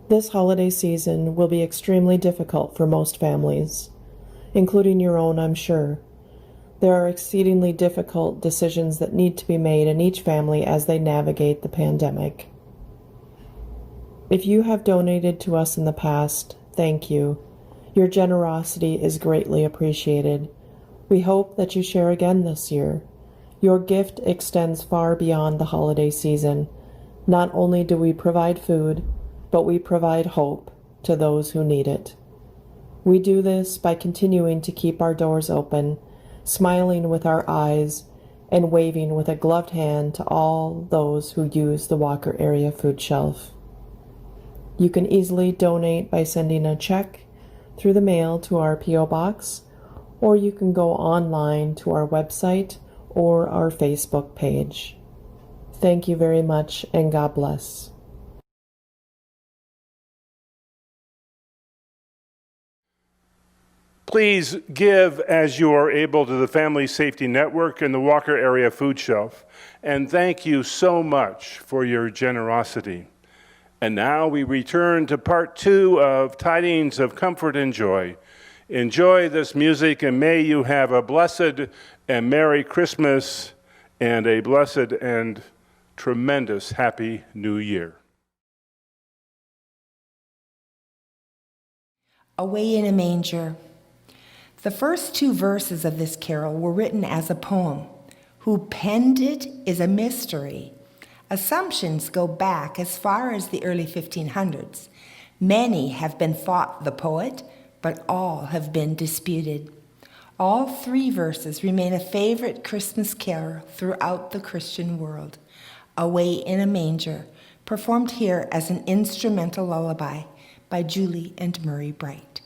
This holiday season will be extremely difficult for most families, including your own, I'm sure. There are exceedingly difficult decisions that need to be made in each family as they navigate the pandemic. If you have donated to us in the past, thank you. Your generosity is greatly appreciated. We hope that you share again this year. Your gift extends far beyond the holiday season. Not only do we provide food, but we provide hope to those who need it. We do this by continuing to keep our doors open, smiling with our eyes, and waving with a gloved hand to all those who use the Walker Area Food Shelf. You can easily donate by sending a check through the mail to our P.O. Box, or you can go online to our website or our Facebook page. Thank you very much, and God bless. Please give as you are able to the Family Safety Network and the Walker Area Food Shelf. And thank you so much for your generosity. And now we return to part 2 of Tidings of Comfort and Joy. Enjoy this music, and may you have a blessed and Merry Christmas and a blessed and tremendous Happy New Year. Away in a Manger. The first 2 verses of this carol were written as a poem. Who penned it is a mystery. Assumptions go back as far as the early 1500s. Many have been thought the poet, but all have been disputed. All 3 verses remain a favorite Christmas carol throughout the Christian world. Away in a Manger, performed here as an instrumental lullaby by Julie and Murray Bright.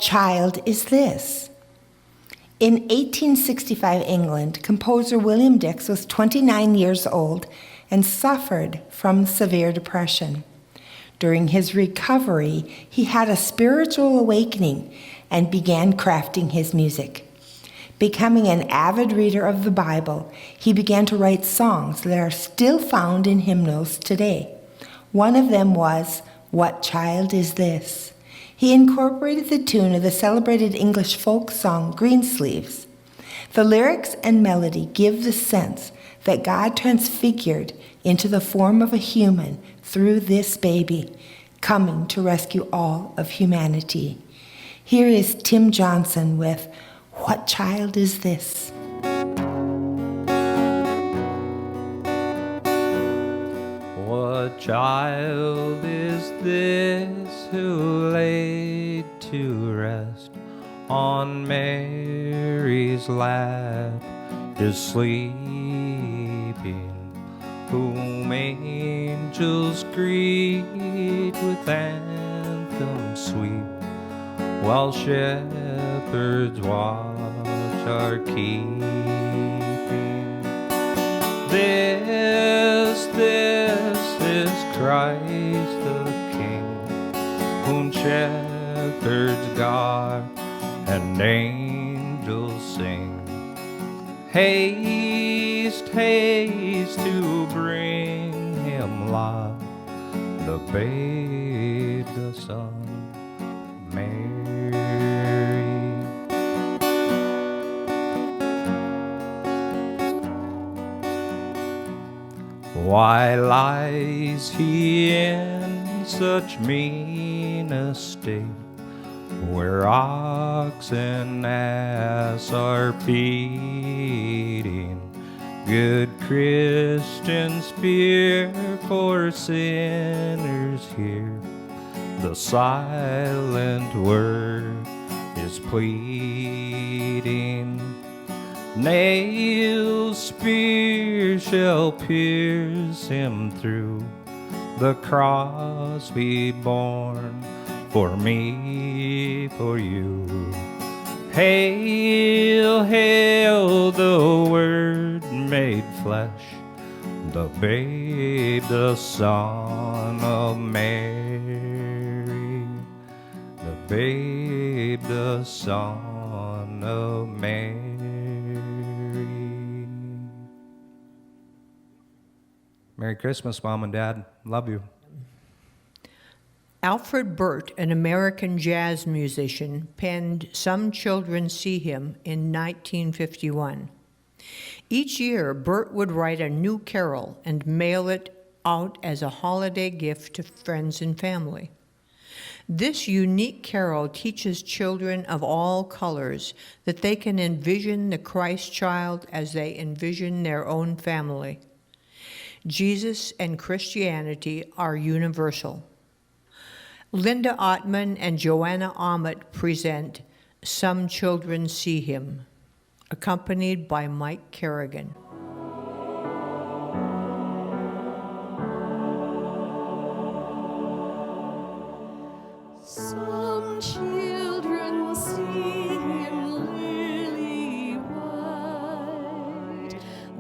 child is this? In 1865 England, composer William Dix was 29 years old and suffered from severe depression. During his recovery, he had a spiritual awakening and began crafting his music. Becoming an avid reader of the Bible, he began to write songs that are still found in hymnals today. One of them was, "What Child Is This?" He incorporated the tune of the celebrated English folk song Greensleeves. The lyrics and melody give the sense that God transfigured into the form of a human through this baby, coming to rescue all of humanity. Here is Tim Johnson with "What Child Is This?" What child is this who laid to rest on Mary's lap is sleeping, whom angels greet with anthems sweet, while shepherds watch are keeping? This is Christ the King, whom shepherds guard and angels sing. Haste, haste to bring him light, the babe, the Son, Mary. Why lies he in such mean estate, where ox and ass are feeding? Good Christians fear, for sinners hear the silent word is pleading. Nails, spears shall pierce him through, the cross be borne for me, for you. Hail, hail, the Word made flesh, the babe, the Son of Mary, the babe, the Son of Mary. Merry Christmas, Mom and Dad. Love you. Alfred Burt, an American jazz musician, penned Some Children See Him in 1951. Each year, Burt would write a new carol and mail it out as a holiday gift to friends and family. This unique carol teaches children of all colors that they can envision the Christ child as they envision their own family. Jesus and Christianity are universal. Linda Ottman and Joanna Ahmet present Some Children See Him, accompanied by Mike Kerrigan. Some children see him lily white,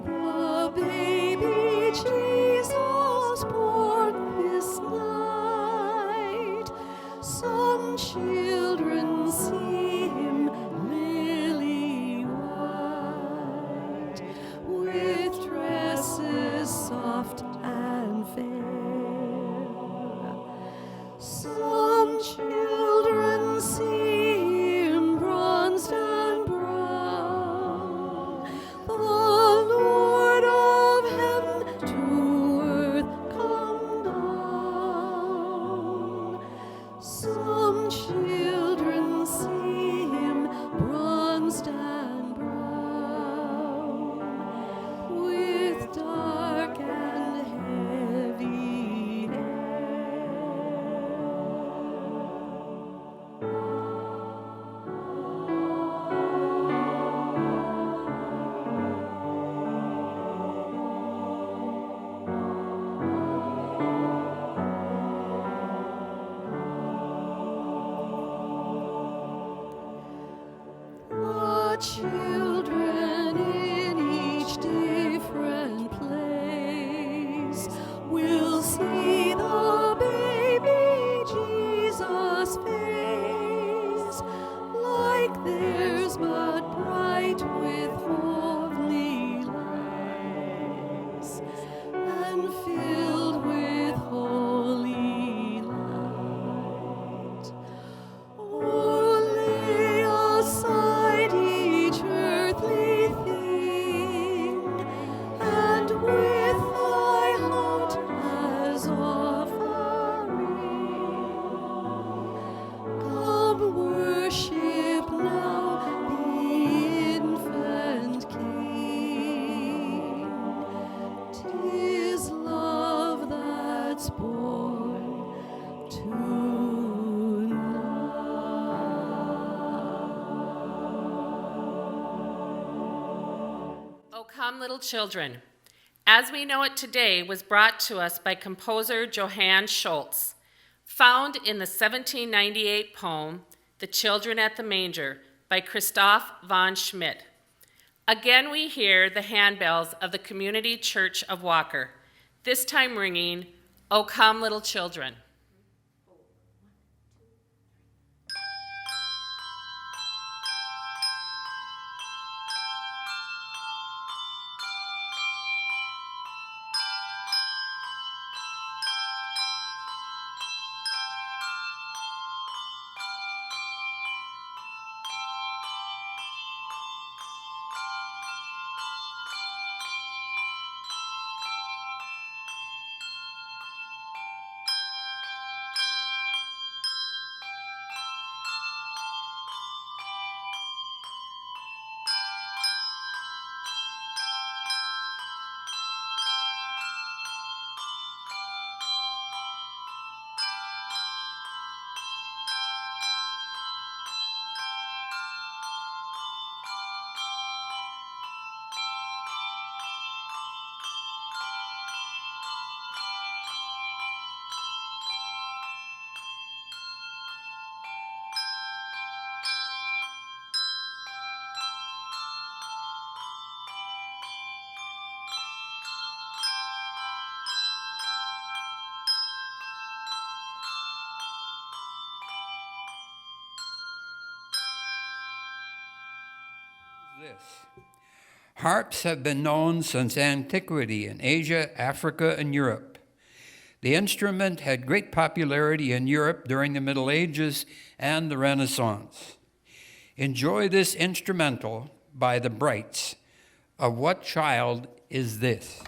the baby Jesus born this night. Some children see him lily white, with dresses soft and fair. Some children children in each different place will see the baby Jesus' face, like theirs but bright with holy lights, and filled with holy light. Oh, lay aside each earthly thing, and with thy heart as offering, come worship now the infant King. 'Tis love that's born O come, little children, as we know it today, was brought to us by composer Johann Schultz, found in the 1798 poem, The Children at the Manger, by Christoph von Schmidt. Again we hear the handbells of the Community Church of Walker, this time ringing, O come, little children. This. Harps have been known since antiquity in Asia, Africa, and Europe. The instrument had great popularity in Europe during the Middle Ages and the Renaissance. Enjoy this instrumental by the Brights of What Child Is This?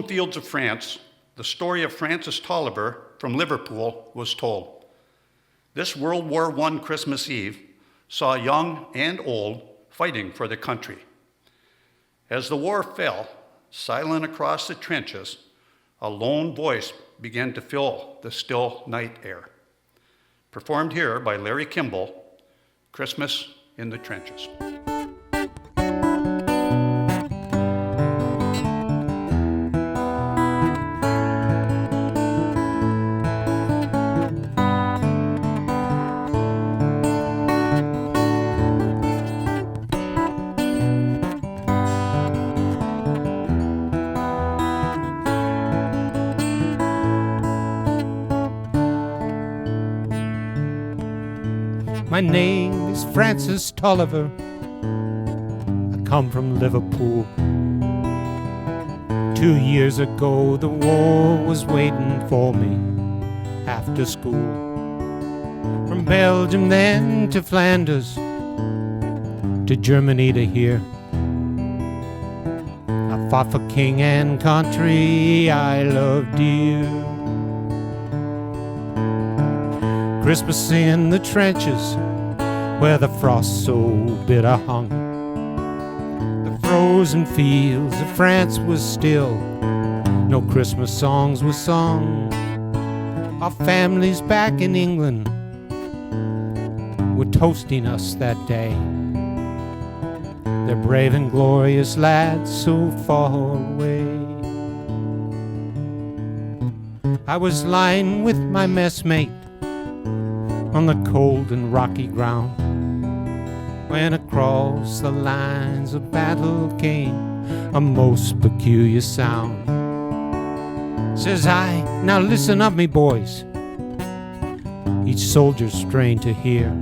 frozen fields of France, the story of Francis Tolliver from Liverpool was told. This World War I Christmas Eve saw young and old fighting for the country. As the war fell, silent across the trenches, a lone voice began to fill the still night air. Performed here by Larry Kimball, Christmas in the Trenches. My name is Francis Tolliver. I come from Liverpool. 2 years ago, the war was waiting for me after school. From Belgium then to Flanders, to Germany to here. I fought for king and country I love dear. Christmas in the trenches, where the frost so bitter hung. The frozen fields of France was still, no Christmas songs were sung. Our families back in England were toasting us that day. They're brave and glorious lads so far away. I was lying with my messmate on the cold and rocky ground, when across the lines of battle came a most peculiar sound. Says I, now listen up me boys, each soldier strained to hear,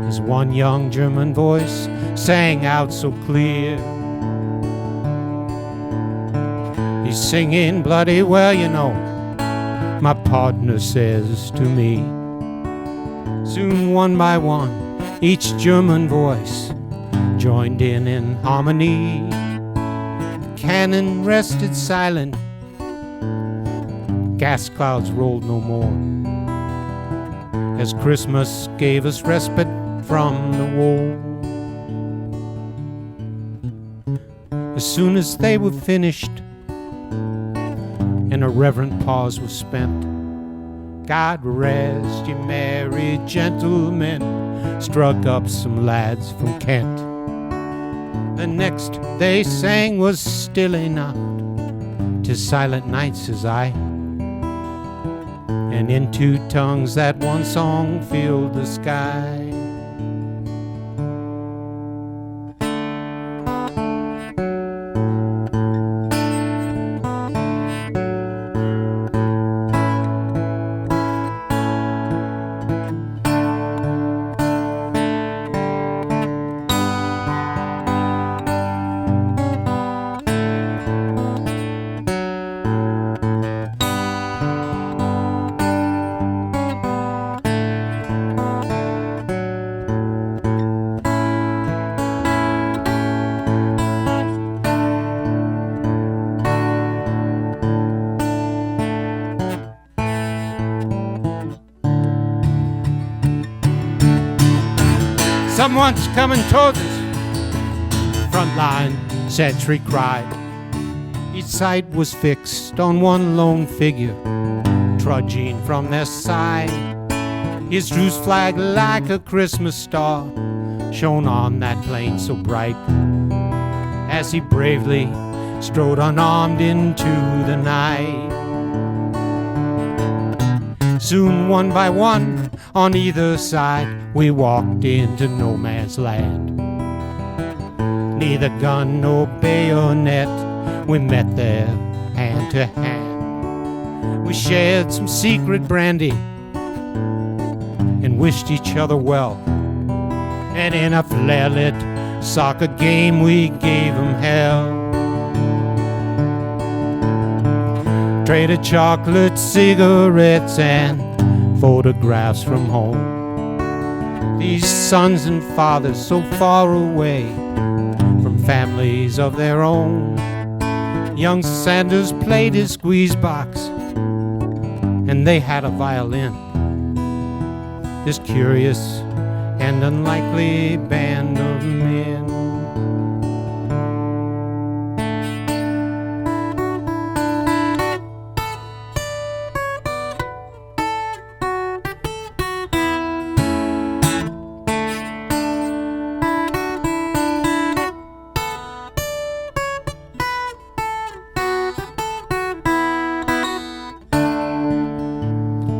as one young German voice sang out so clear. He's singing bloody well, you know, my partner says to me. Soon one by one, each German voice joined in harmony. The cannon rested silent, gas clouds rolled no more, as Christmas gave us respite from the war. As soon as they were finished and a reverent pause was spent, God rest ye merry gentlemen, struck up some lads from Kent. The next they sang was Stille Nacht, 'tis silent night, says I. And in two tongues that one song filled the sky. Someone's coming towards us, front line sentry cried. Each sight was fixed on one lone figure, trudging from their side. His truce flag like a Christmas star shone on that plain so bright, as he bravely strode unarmed into the night. Soon one by one, on either side, we walked into no man's land. Neither gun nor bayonet, we met there hand to hand. We shared some secret brandy and wished each other well. And in a flare-lit soccer game, we gave 'em hell. Traded chocolate, cigarettes, and photographs from home. These sons and fathers so far away from families of their own. Young Sanders played his squeeze box, and they had a violin. This curious and unlikely band of men.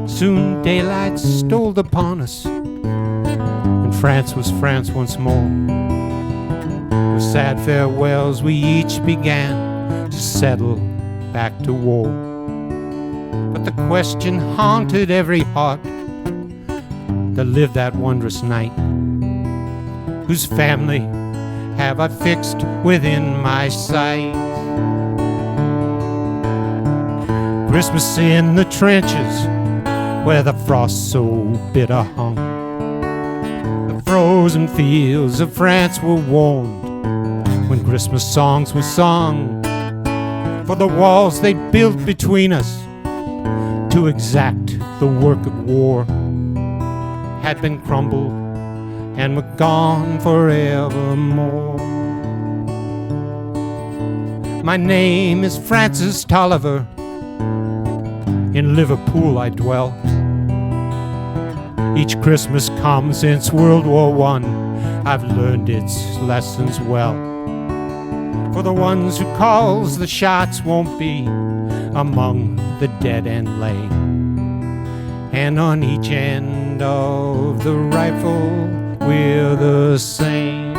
Soon daylight stole upon us, and France was France once more. With sad farewells we each began to settle back to war. But the question haunted every heart that lived that wondrous night: whose family have I fixed within my sight? Christmas in the trenches, where the frost so bitter hung. The frozen fields of France were warmed when Christmas songs were sung. For the walls they built between us to exact the work of war had been crumbled and were gone forevermore. My name is Francis Tolliver. In Liverpool I dwell. Each Christmas come since World War I, I've learned its lessons well. For the ones who calls the shots won't be among the dead and lay. And on each end of the rifle we're the same.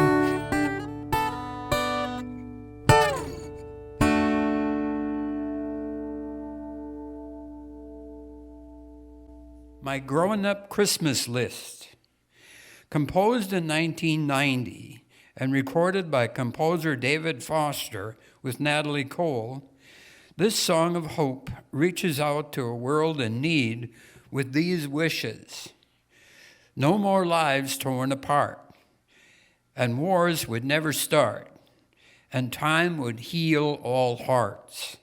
My Growing-Up Christmas List. Composed in 1990 and recorded by composer David Foster with Natalie Cole, this song of hope reaches out to a world in need with these wishes. No more lives torn apart, and wars would never start, and time would heal all hearts.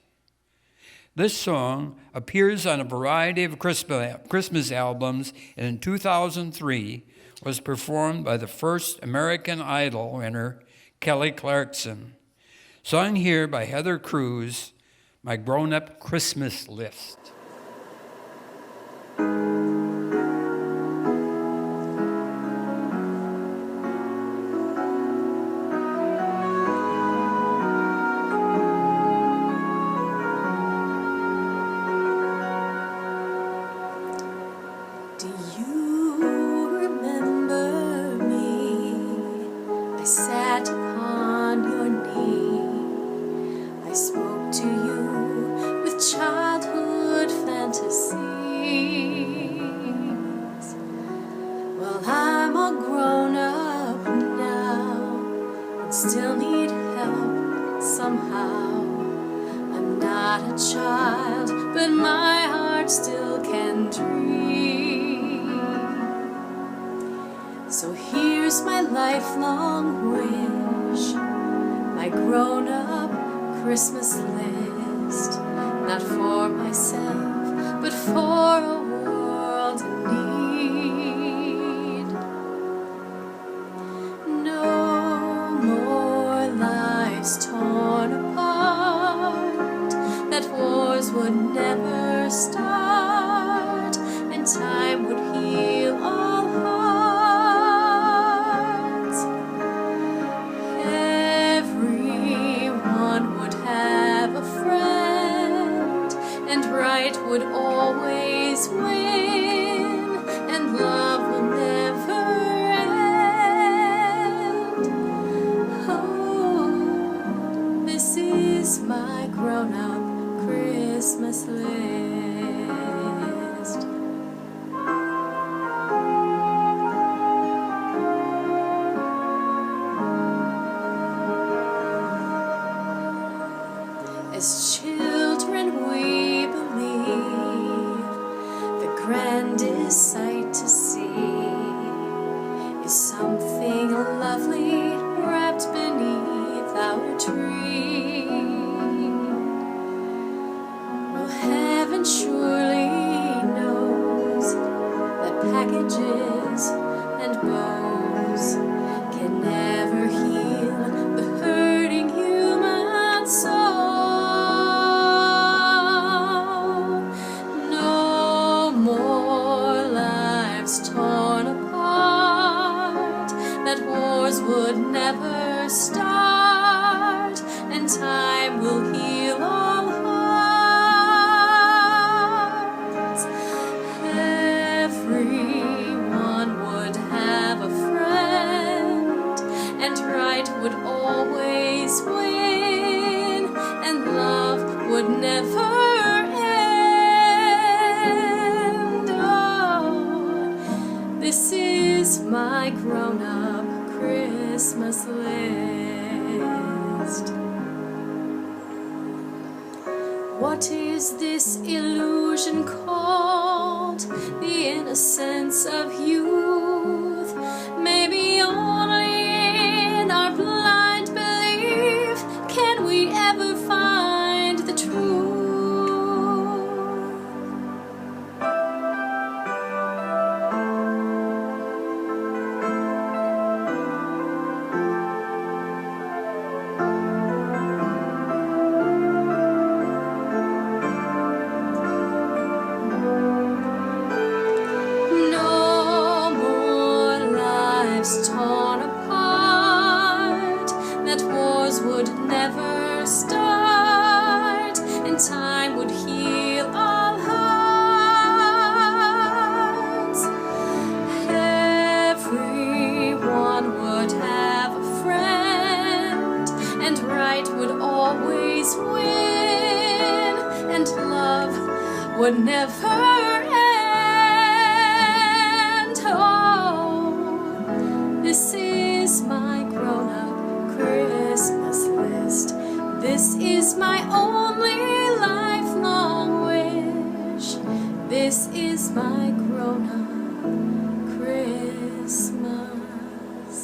This song appears on a variety of Christmas albums, and in 2003 was performed by the first American Idol winner, Kelly Clarkson. Sung here by Heather Cruz, My Grown-Up Christmas List. Christmas list, not for myself, but for a world in need. No more lives torn apart, that wars would never start, and time would heal all hearts. Everyone would have a friend, and right would always win, and love will never end. Oh, this is my grown-up Christmas list. As children we believe the grandest sight to see is something lovely wrapped beneath our tree. never start, and time will heal all hearts. Everyone would have a friend, and right would always win, and love would never end. Oh, this is my grown-up Christmas list. What is this illusion called? The innocence of youth. Maybe only in our blind belief can we ever find the truth. No more lives torn apart, that wars would never start, and time would heal all hearts. Everyone would have a friend, and right would always win, and love would never end. Oh, this is my grown-up Christmas list. This is my only lifelong wish. This is my grown-up Christmas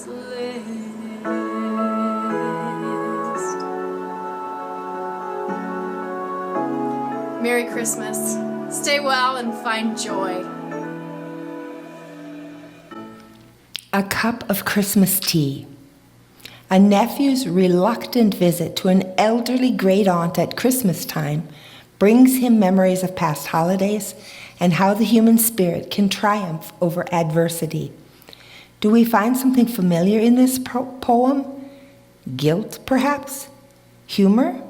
list. Merry Christmas. Stay well and find joy. A cup of Christmas tea. A nephew's reluctant visit to an elderly great-aunt at Christmas time brings him memories of past holidays and how the human spirit can triumph over adversity. Do we find something familiar in this poem? Guilt, perhaps? Humor?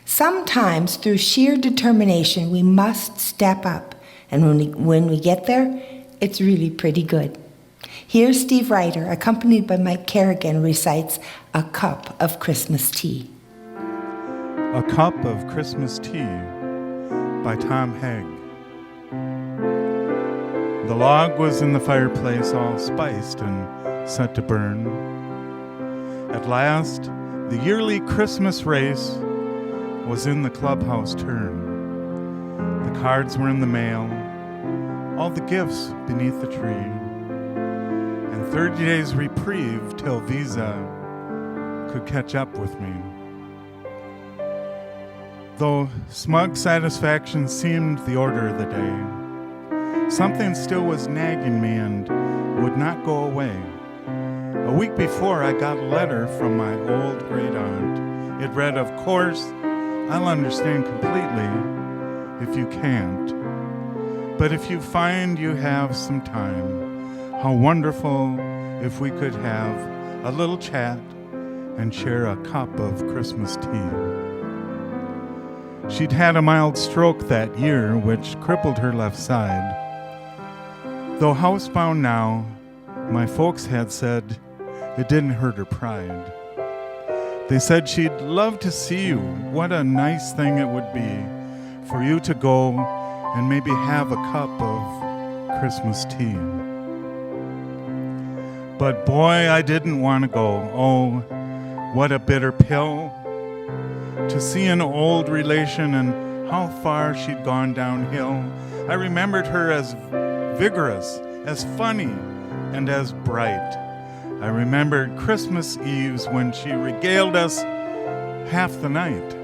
Sometimes, through sheer determination, we must step up, and when we get there, it's really pretty good. Here's Steve Ryder, accompanied by Mike Kerrigan, recites A Cup of Christmas Tea. A Cup of Christmas Tea by Tom Haig. The log was in the fireplace all spiced and set to burn. At last, the yearly Christmas race was in the clubhouse turn. The cards were in the mail, all the gifts beneath the tree, and 30 days reprieve till Visa could catch up with me. Though smug satisfaction seemed the order of the day, something still was nagging me and would not go away. A week before, I got a letter from my old great-aunt. It read, "Of course, I'll understand completely if you can't. But if you find you have some time, how wonderful if we could have a little chat and share a cup of Christmas tea." She'd had a mild stroke that year, which crippled her left side. Though housebound now, my folks had said it didn't hurt her pride. They said she'd love to see you. What a nice thing it would be for you to go and maybe have a cup of Christmas tea. But boy, I didn't want to go. Oh, what a bitter pill to see an old relation and how far she'd gone downhill. I remembered her as vigorous, as funny, and as bright. I remembered Christmas Eves when she regaled us half the night.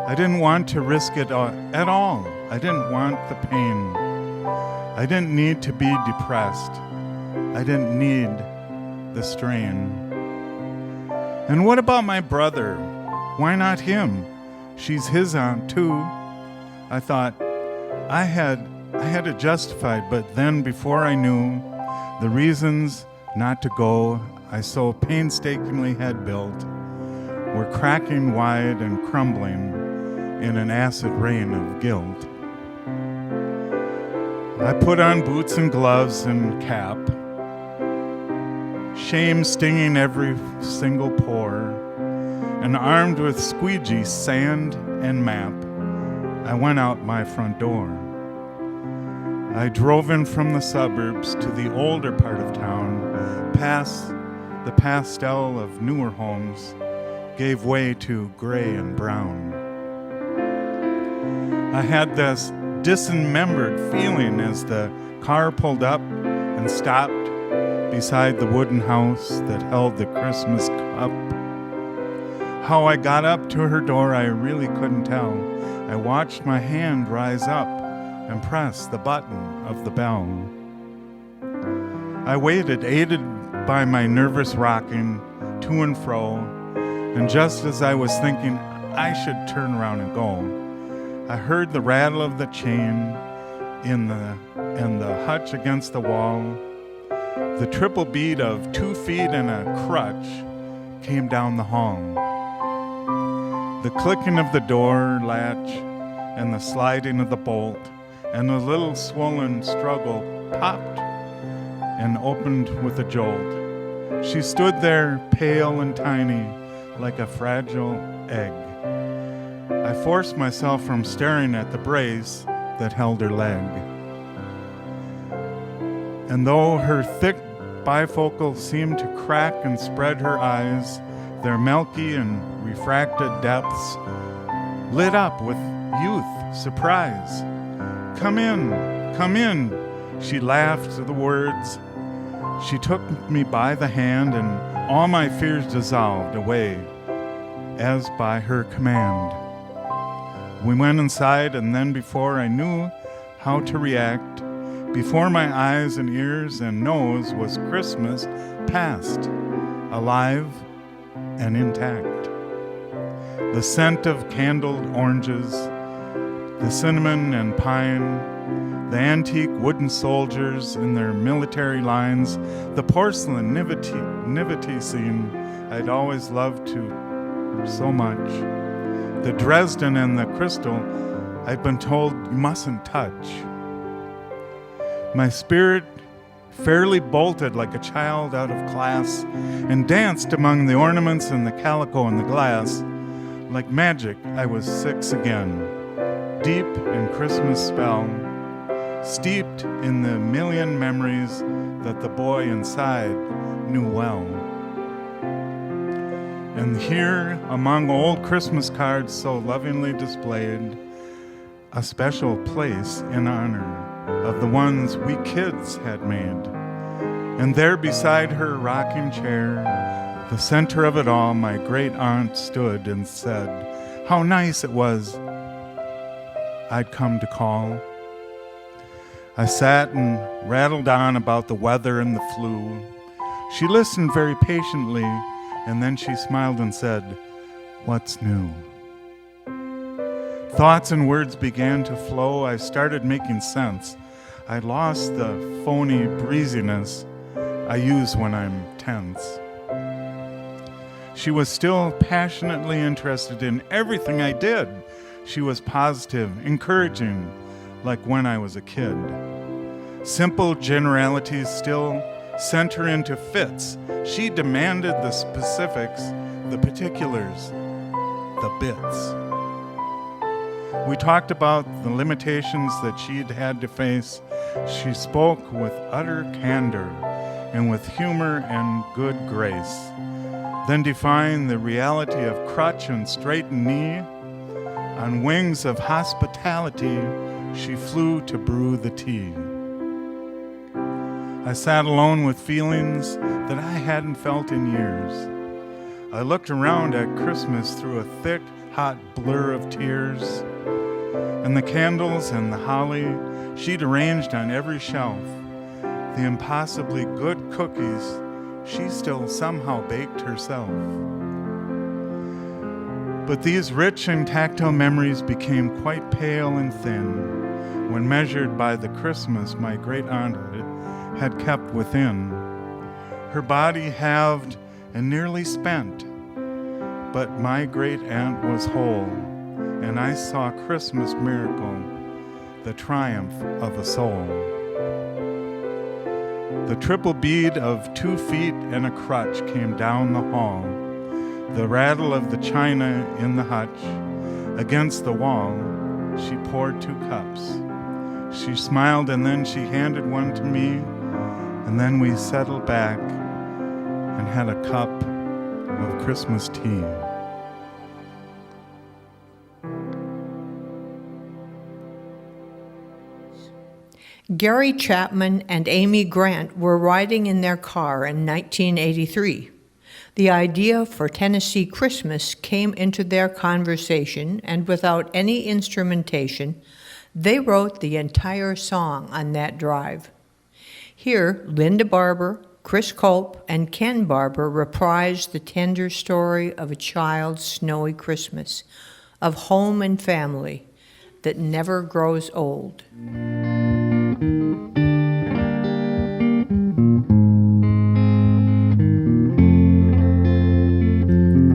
I didn't want to risk it at all. I didn't want the pain. I didn't need to be depressed. I didn't need the strain. And what about my brother? Why not him? She's his aunt too. I thought I had it justified, but then before I knew the reasons not to go, I so painstakingly had built were cracking wide and crumbling in an acid rain of guilt. I put on boots and gloves and cap, shame stinging every single pore, and armed with squeegee, sand, and map, I went out my front door. I drove in from the suburbs to the older part of town, past the pastel of newer homes, gave way to gray and brown. I had this dismembered feeling as the car pulled up and stopped beside the wooden house that held the Christmas cup. How I got up to her door, I really couldn't tell. I watched my hand rise up and press the button of the bell. I waited, aided by my nervous rocking to and fro, and just as I was thinking I should turn around and go, I heard the rattle of the chain in the hutch against the wall. The triple beat of 2 feet and a crutch came down the hall. The clicking of the door latch and the sliding of the bolt and a little swollen struggle popped and opened with a jolt. She stood there pale and tiny like a fragile egg. I forced myself from staring at the brace that held her leg. And though her thick bifocal seemed to crack and spread her eyes, their milky and refracted depths lit up with youth, surprise. Come in, she laughed the words. She took me by the hand and all my fears dissolved away as by her command. We went inside, and then before I knew how to react, before my eyes and ears and nose was Christmas past, alive and intact. The scent of candled oranges, the cinnamon and pine, the antique wooden soldiers in their military lines, the porcelain nativity scene I'd always loved to so much, the Dresden and the crystal I'd been told you mustn't touch. My spirit fairly bolted like a child out of class and danced among the ornaments and the calico and the glass. Like magic, I was 6 again, deep in Christmas spell, steeped in the million memories that the boy inside knew well. And here, among old Christmas cards so lovingly displayed, a special place in honor of the ones we kids had made. And there beside her rocking chair, the center of it all, my great aunt stood and said, how nice it was I'd come to call. I sat and rattled on about the weather and the flu. She listened very patiently, and then she smiled and said, what's new? Thoughts and words began to flow. I started making sense. I lost the phony breeziness I use when I'm tense. She was still passionately interested in everything I did. She was positive, encouraging, like when I was a kid. Simple generalities still sent her into fits. She demanded the specifics, the particulars, the bits. We talked about the limitations that she'd had to face. She spoke with utter candor and with humor and good grace, then defined the reality of crutch and straightened knee. On wings of hospitality, she flew to brew the tea. I sat alone with feelings that I hadn't felt in years. I looked around at Christmas through a thick, hot blur of tears, and the candles and the holly she'd arranged on every shelf, the impossibly good cookies she still somehow baked herself. But these rich and tactile memories became quite pale and thin when measured by the Christmas my great aunt had kept within. her body halved and nearly spent. But my great aunt was whole, and I saw Christmas miracle, the triumph of a soul. The triple bead of 2 feet and a crutch came down the hall, the rattle of the china in the hutch. Against the wall, she poured 2 cups. She smiled and then she handed one to me, and then we settled back and had a cup of Christmas tea. Gary Chapman and Amy Grant were riding in their car in 1983. The idea for Tennessee Christmas came into their conversation, and without any instrumentation, they wrote the entire song on that drive. Here, Linda Barber, Chris Culp, and Ken Barber reprised the tender story of a child's snowy Christmas, of home and family that never grows old.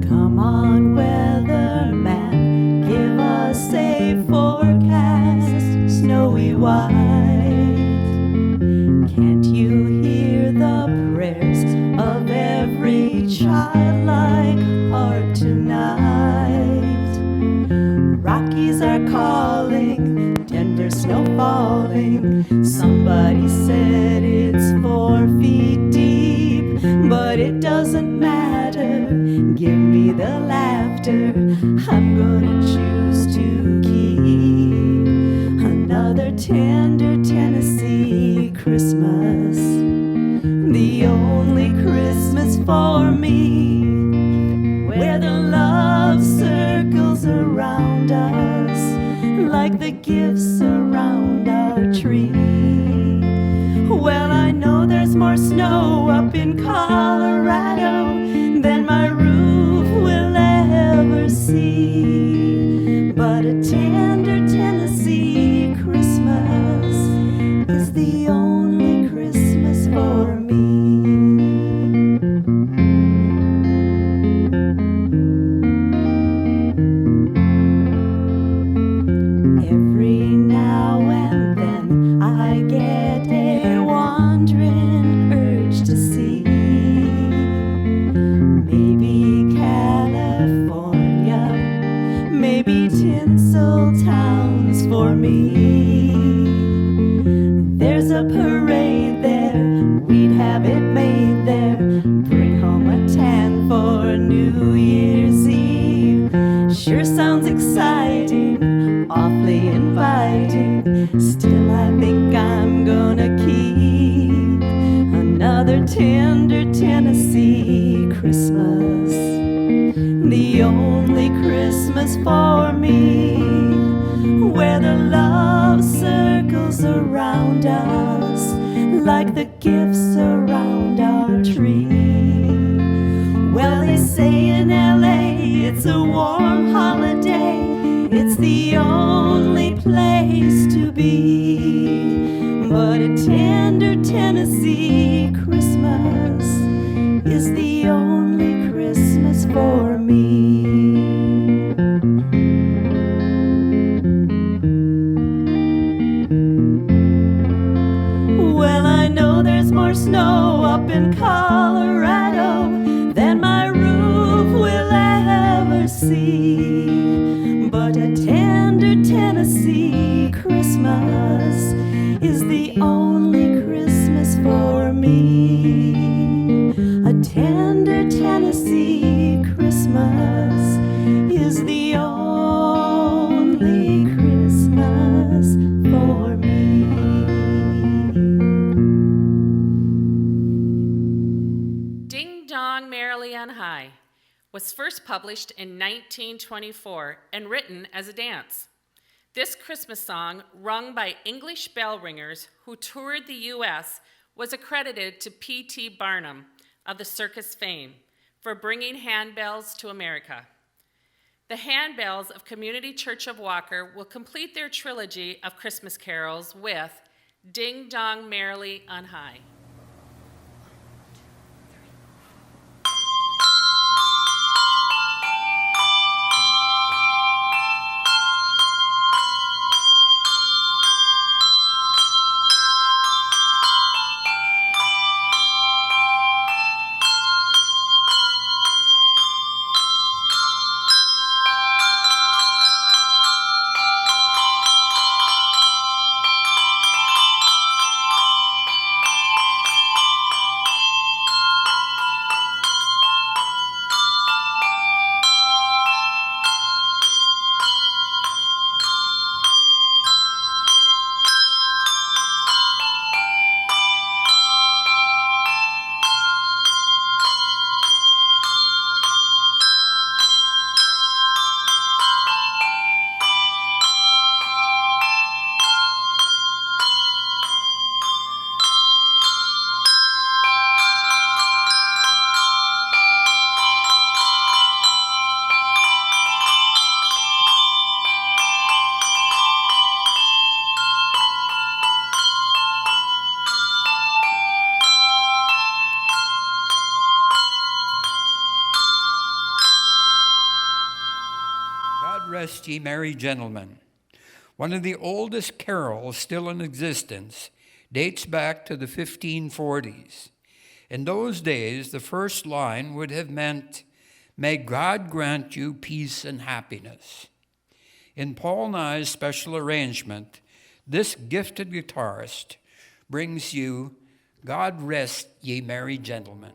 Come on, weatherman, give us a forecast, snowy white. Can't you hear the prayers of every childlike heart tonight? Rockies are calling, Denver snow falling. Somebody said it's 4 feet deep, but it doesn't matter. Give me the laughter, I'm gonna choose to keep another tender Tennessee Christmas, the only Christmas for me, where the love circles around us like the gifts around our tree. Well, I know there's more snow up in Colorado than my roof will ever see, but a tender Tennessee Christmas is the only Christmas for me. Every now and then I get a wandering urge to see maybe California, maybe tinsel towns for me. There's a parade there, we'd have it made there, bring home a tan for New Year's Eve. Sure sounds exciting, awfully inviting, still I think I'm gonna keep another tender Tennessee Christmas, the only Christmas for me, where the love circles around us like the gifts around our tree. Well, they say in LA it's a warm holiday, it's the only place to be, but a tender Tennessee Christmas is the only Christmas for me. Well, I know there's more snow up in Colorado than my roof will ever see, but a tender Tennessee Christmas is the only Christmas for me. A tender Tennessee Christmas is the only Christmas for me. Ding Dong Merrily on High was first published in 1924 and written as a dance. This Christmas song, rung by English bell ringers who toured the U.S., was accredited to P.T. Barnum of the circus fame for bringing handbells to America. The handbells of Community Church of Walker will complete their trilogy of Christmas carols with Ding Dong Merrily on High. rest ye merry gentlemen. One of the oldest carols still in existence dates back to the 1540s. In those days, the first line would have meant, "May God grant you peace and happiness." In Paul Nye's special arrangement, this gifted guitarist brings you "God Rest Ye Merry Gentlemen."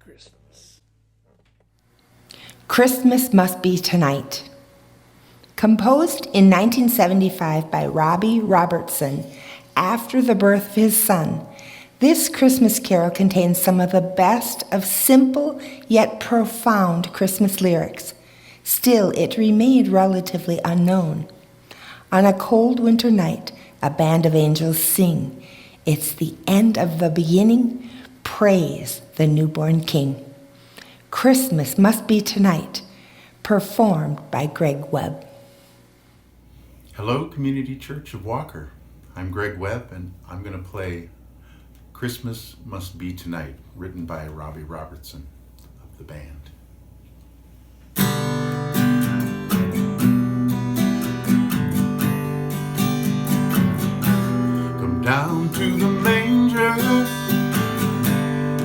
Christmas. Christmas Must Be Tonight. Composed in 1975 by Robbie Robertson after the birth of his son, this Christmas carol contains some of the best of simple yet profound Christmas lyrics. Still, it remained relatively unknown. On a cold winter night, a band of angels sing. It's the end of the beginning. Praise the newborn King. Christmas Must Be Tonight, performed by Greg Webb. Hello, Community Church of Walker. I'm Greg Webb, and I'm going to play Christmas Must Be Tonight, written by Robbie Robertson of the band. Come down to the manger,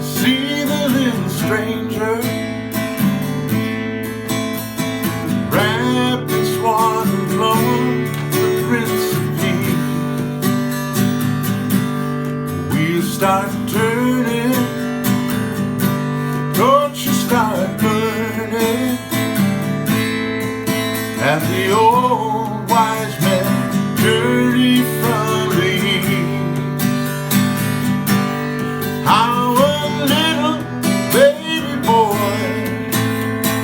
see the little stranger, wrapped in swaddling clothes, the Prince of Peace. Wheels start turning, torches start burning, as the old wise men journey from the east. How a little baby boy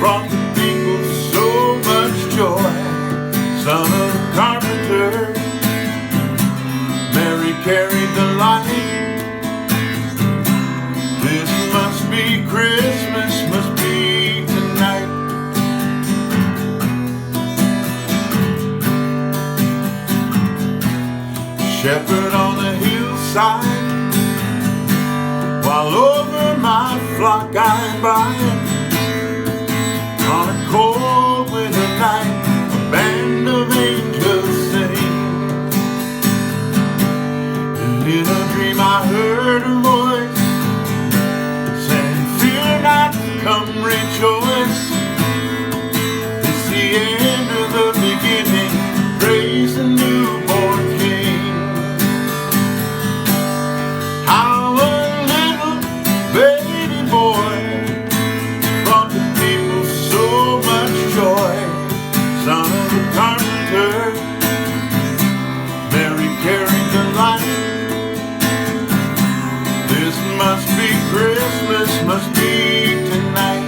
brought the people so much joy. Son of a carpenter, Mary carried the light. This must be Christmas, must be tonight. Shepherd on the hillside, while over my flock I bind. On a cold winter night, a band of angels sing. And in a dream I heard a voice saying, fear not, come rejoice. It's the end of the beginning, praise the newborn King. How a little baby boy brought the people so much joy. Son of a carpenter, Mary carried the light. This must be Christmas, must be tonight.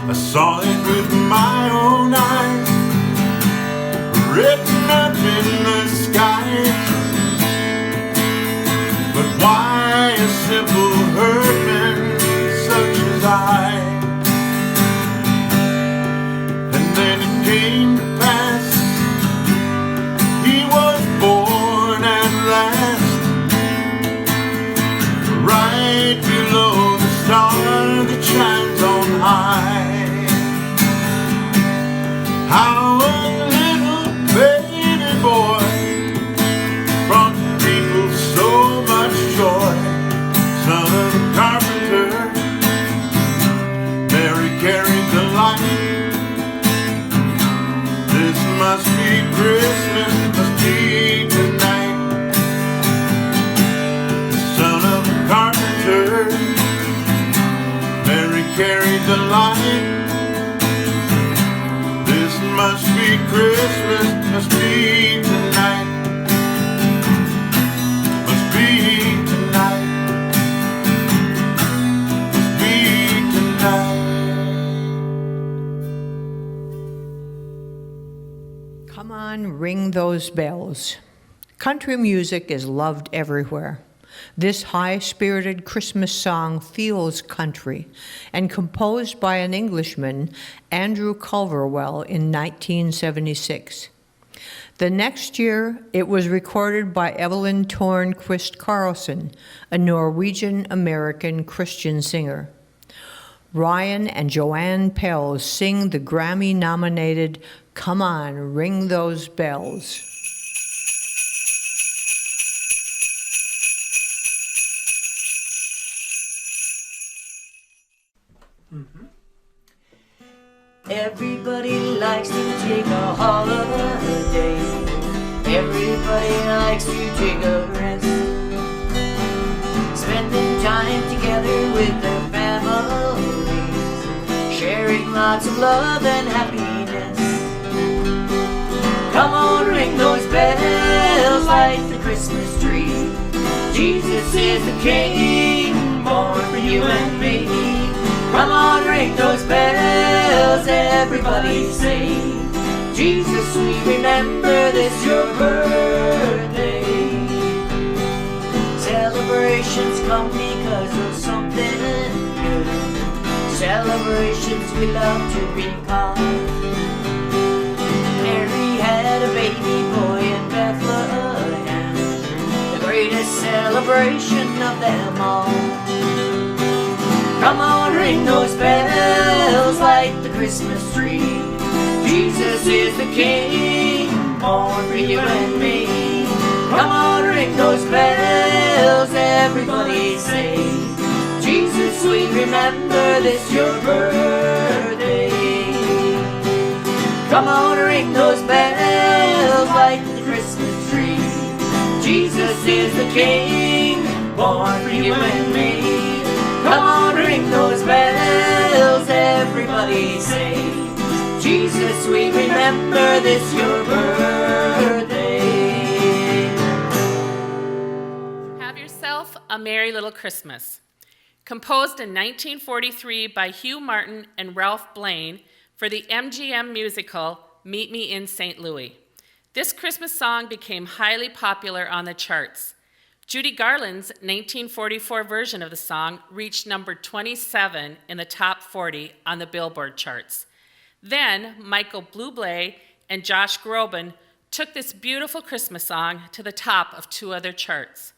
I saw it with my own eyes, written up in the skies. But why a simple herdman such as I? And then it came to pass, he was born at last, right below the star that shines on high. How a little baby boy brought people so much joy. Son of a carpenter, Mary carried the light. This must be Christmas, must be tonight. Son of a carpenter, Mary carried the light. This must be Christmas, must be tonight. Must be tonight. Must be tonight. Come on, ring those bells. Country music is loved everywhere. This high-spirited Christmas song feels country and composed by an Englishman, Andrew Culverwell, in 1976. The next year, it was recorded by Evelyn Tornquist Carlson, a Norwegian-American Christian singer. Ryan and Joanne Pell sing the Grammy-nominated Come On, Ring Those Bells. Everybody likes to take a holiday. Everybody likes to take a rest. Spending time together with their families, sharing lots of love and happiness. Come on, ring those bells, light the Christmas tree. Jesus is the King, born for you and me. Come on, ring those bells, everybody say, Jesus, we remember this your birthday. Celebrations come because of something good. Celebrations we love to recall. Mary had a baby boy in Bethlehem, the greatest celebration of them all. Come on, ring those bells, light the Christmas tree. Jesus is the King, born for you and me. Come on, ring those bells, everybody say, Jesus, we remember this your birthday. Come on, ring those bells, light the Christmas tree. Jesus is the King, born for you and me. Come on, ring ring those bells, everybody say, Jesus, we remember this your birthday. Have Yourself a Merry Little Christmas. Composed in 1943 by Hugh Martin and Ralph Blaine for the MGM musical Meet Me in St. Louis. This Christmas song became highly popular on the charts. Judy Garland's 1944 version of the song reached number 27 in the top 40 on the Billboard charts. Then Michael Bublé and Josh Groban took this beautiful Christmas song to the top of 2 other charts.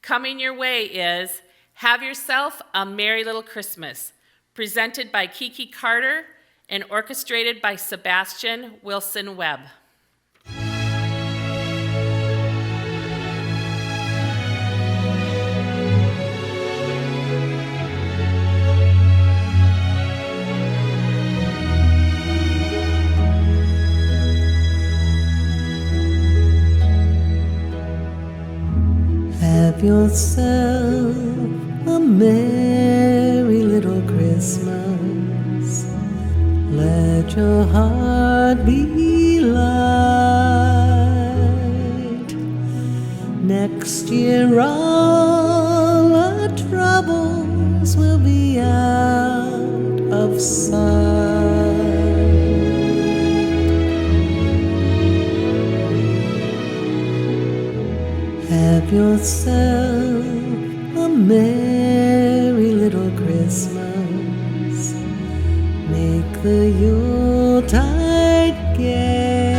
Coming your way is Have Yourself a Merry Little Christmas, presented by Kiki Carter and orchestrated by Sebastian Wilson Webb. Have yourself a merry little Christmas. Let your heart be light. Next year all our troubles will be out of sight. Have yourself a merry little Christmas. Make the Yuletide gay.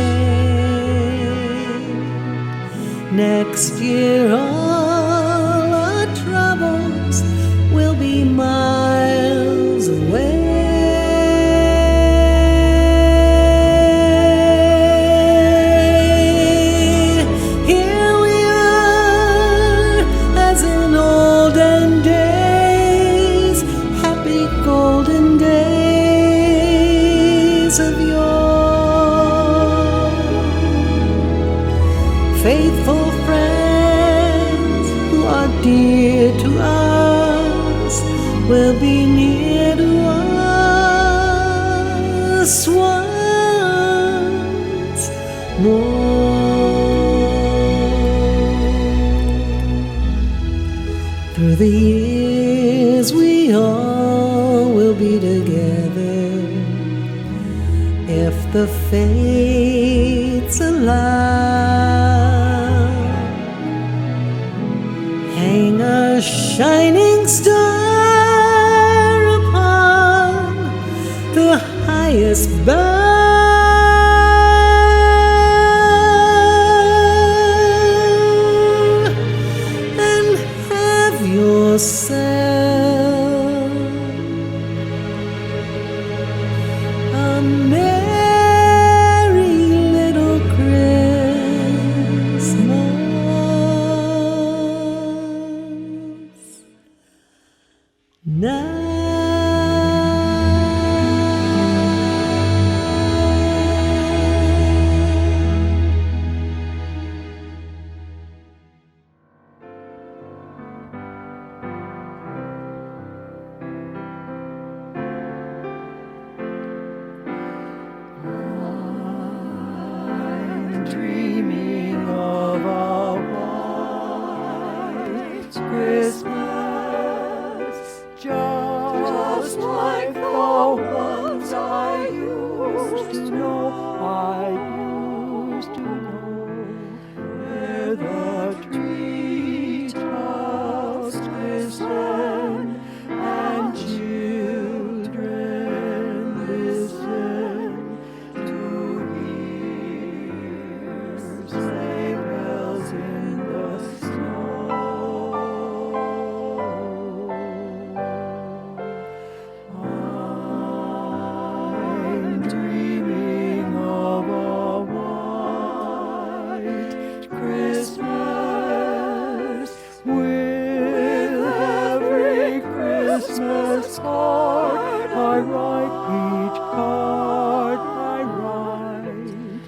Next year all our troubles will be miles away. Faithful friends who are dear to us will be near to us once more. Through the years we all will be together if the fates allow. Hang a shining star upon the highest bough and have yourself a merry little Christmas. Now Dreaming of a white Christmas, just like the ones I used to know. I used to know where the treetops glisten and children listen to sleigh bells in the snow. I'm dreaming of a white Christmas with every Christmas card I write, each card I write.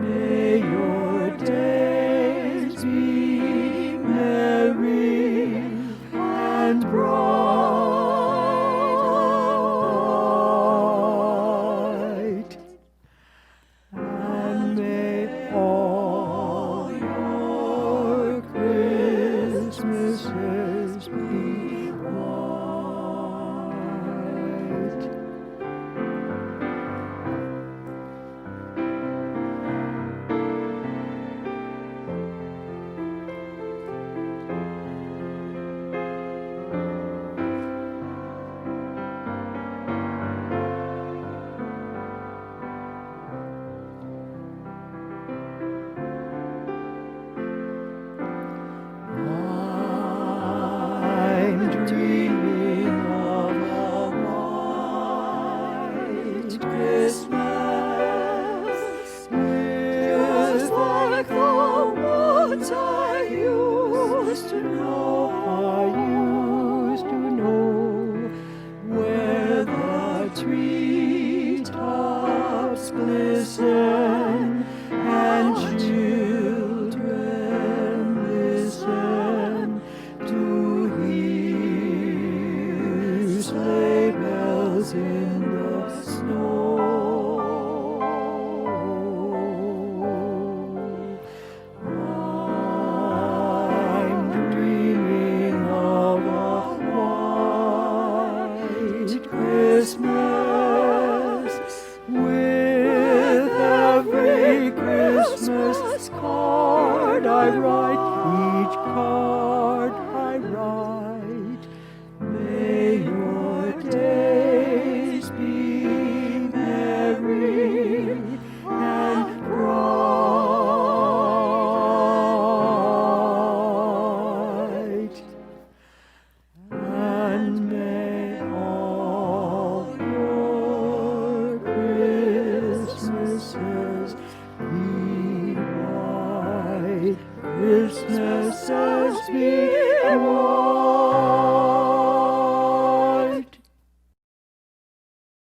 May your days be merry and bright. Christmas as big and warm.